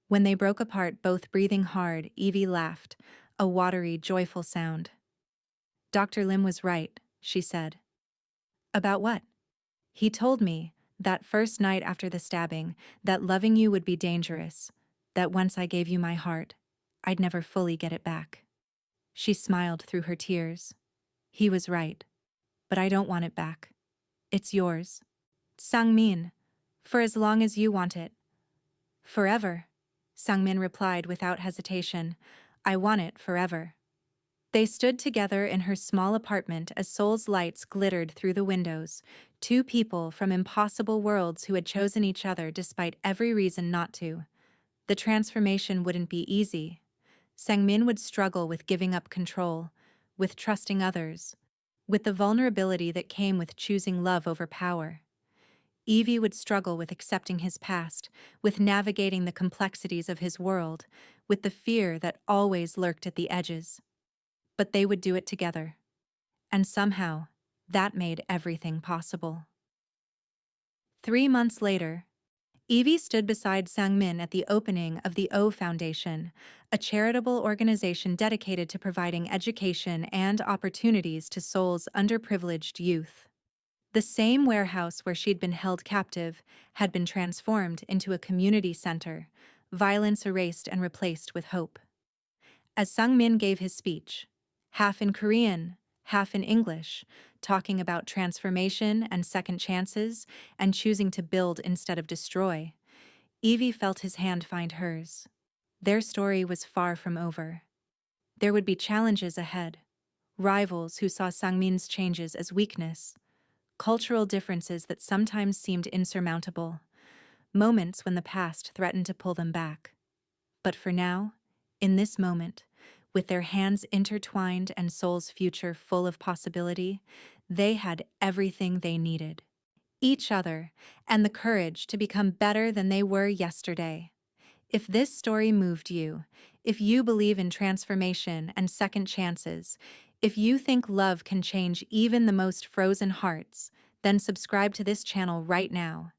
When they broke apart, both breathing hard, Evie laughed, a watery, joyful sound. Dr. Lim was right, she said. About what? He told me, that first night after the stabbing, that loving you would be dangerous, that once I gave you my heart, I'd never fully get it back. She smiled through her tears. He was right. But I don't want it back. It's yours. Sangmin. For as long as you want it. Forever. Sangmin replied without hesitation. I want it forever. They stood together in her small apartment as Seoul's lights glittered through the windows, two people from impossible worlds who had chosen each other despite every reason not to. The transformation wouldn't be easy. Sangmin would struggle with giving up control, with trusting others, with the vulnerability that came with choosing love over power. Evie would struggle with accepting his past, with navigating the complexities of his world, with the fear that always lurked at the edges. But they would do it together. And somehow, that made everything possible. 3 months later, Evie stood beside Sangmin at the opening of the O Foundation, a charitable organization dedicated to providing education and opportunities to Seoul's underprivileged youth. The same warehouse where she'd been held captive had been transformed into a community center, violence erased and replaced with hope. As Sangmin gave his speech, half in Korean, half in English, talking about transformation and second chances and choosing to build instead of destroy, Evie felt his hand find hers. Their story was far from over. There would be challenges ahead, rivals who saw Sangmin's changes as weakness, cultural differences that sometimes seemed insurmountable, moments when the past threatened to pull them back. But for now, in this moment, with their hands intertwined and Seoul's future full of possibility, they had everything they needed. Each other, and the courage to become better than they were yesterday. If this story moved you, if you believe in transformation and second chances, if you think love can change even the most frozen hearts, then subscribe to this channel right now.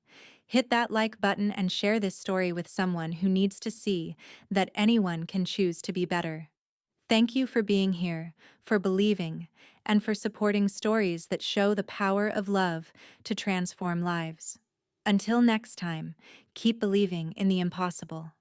Hit that like button and share this story with someone who needs to see that anyone can choose to be better. Thank you for being here, for believing, and for supporting stories that show the power of love to transform lives. Until next time, keep believing in the impossible.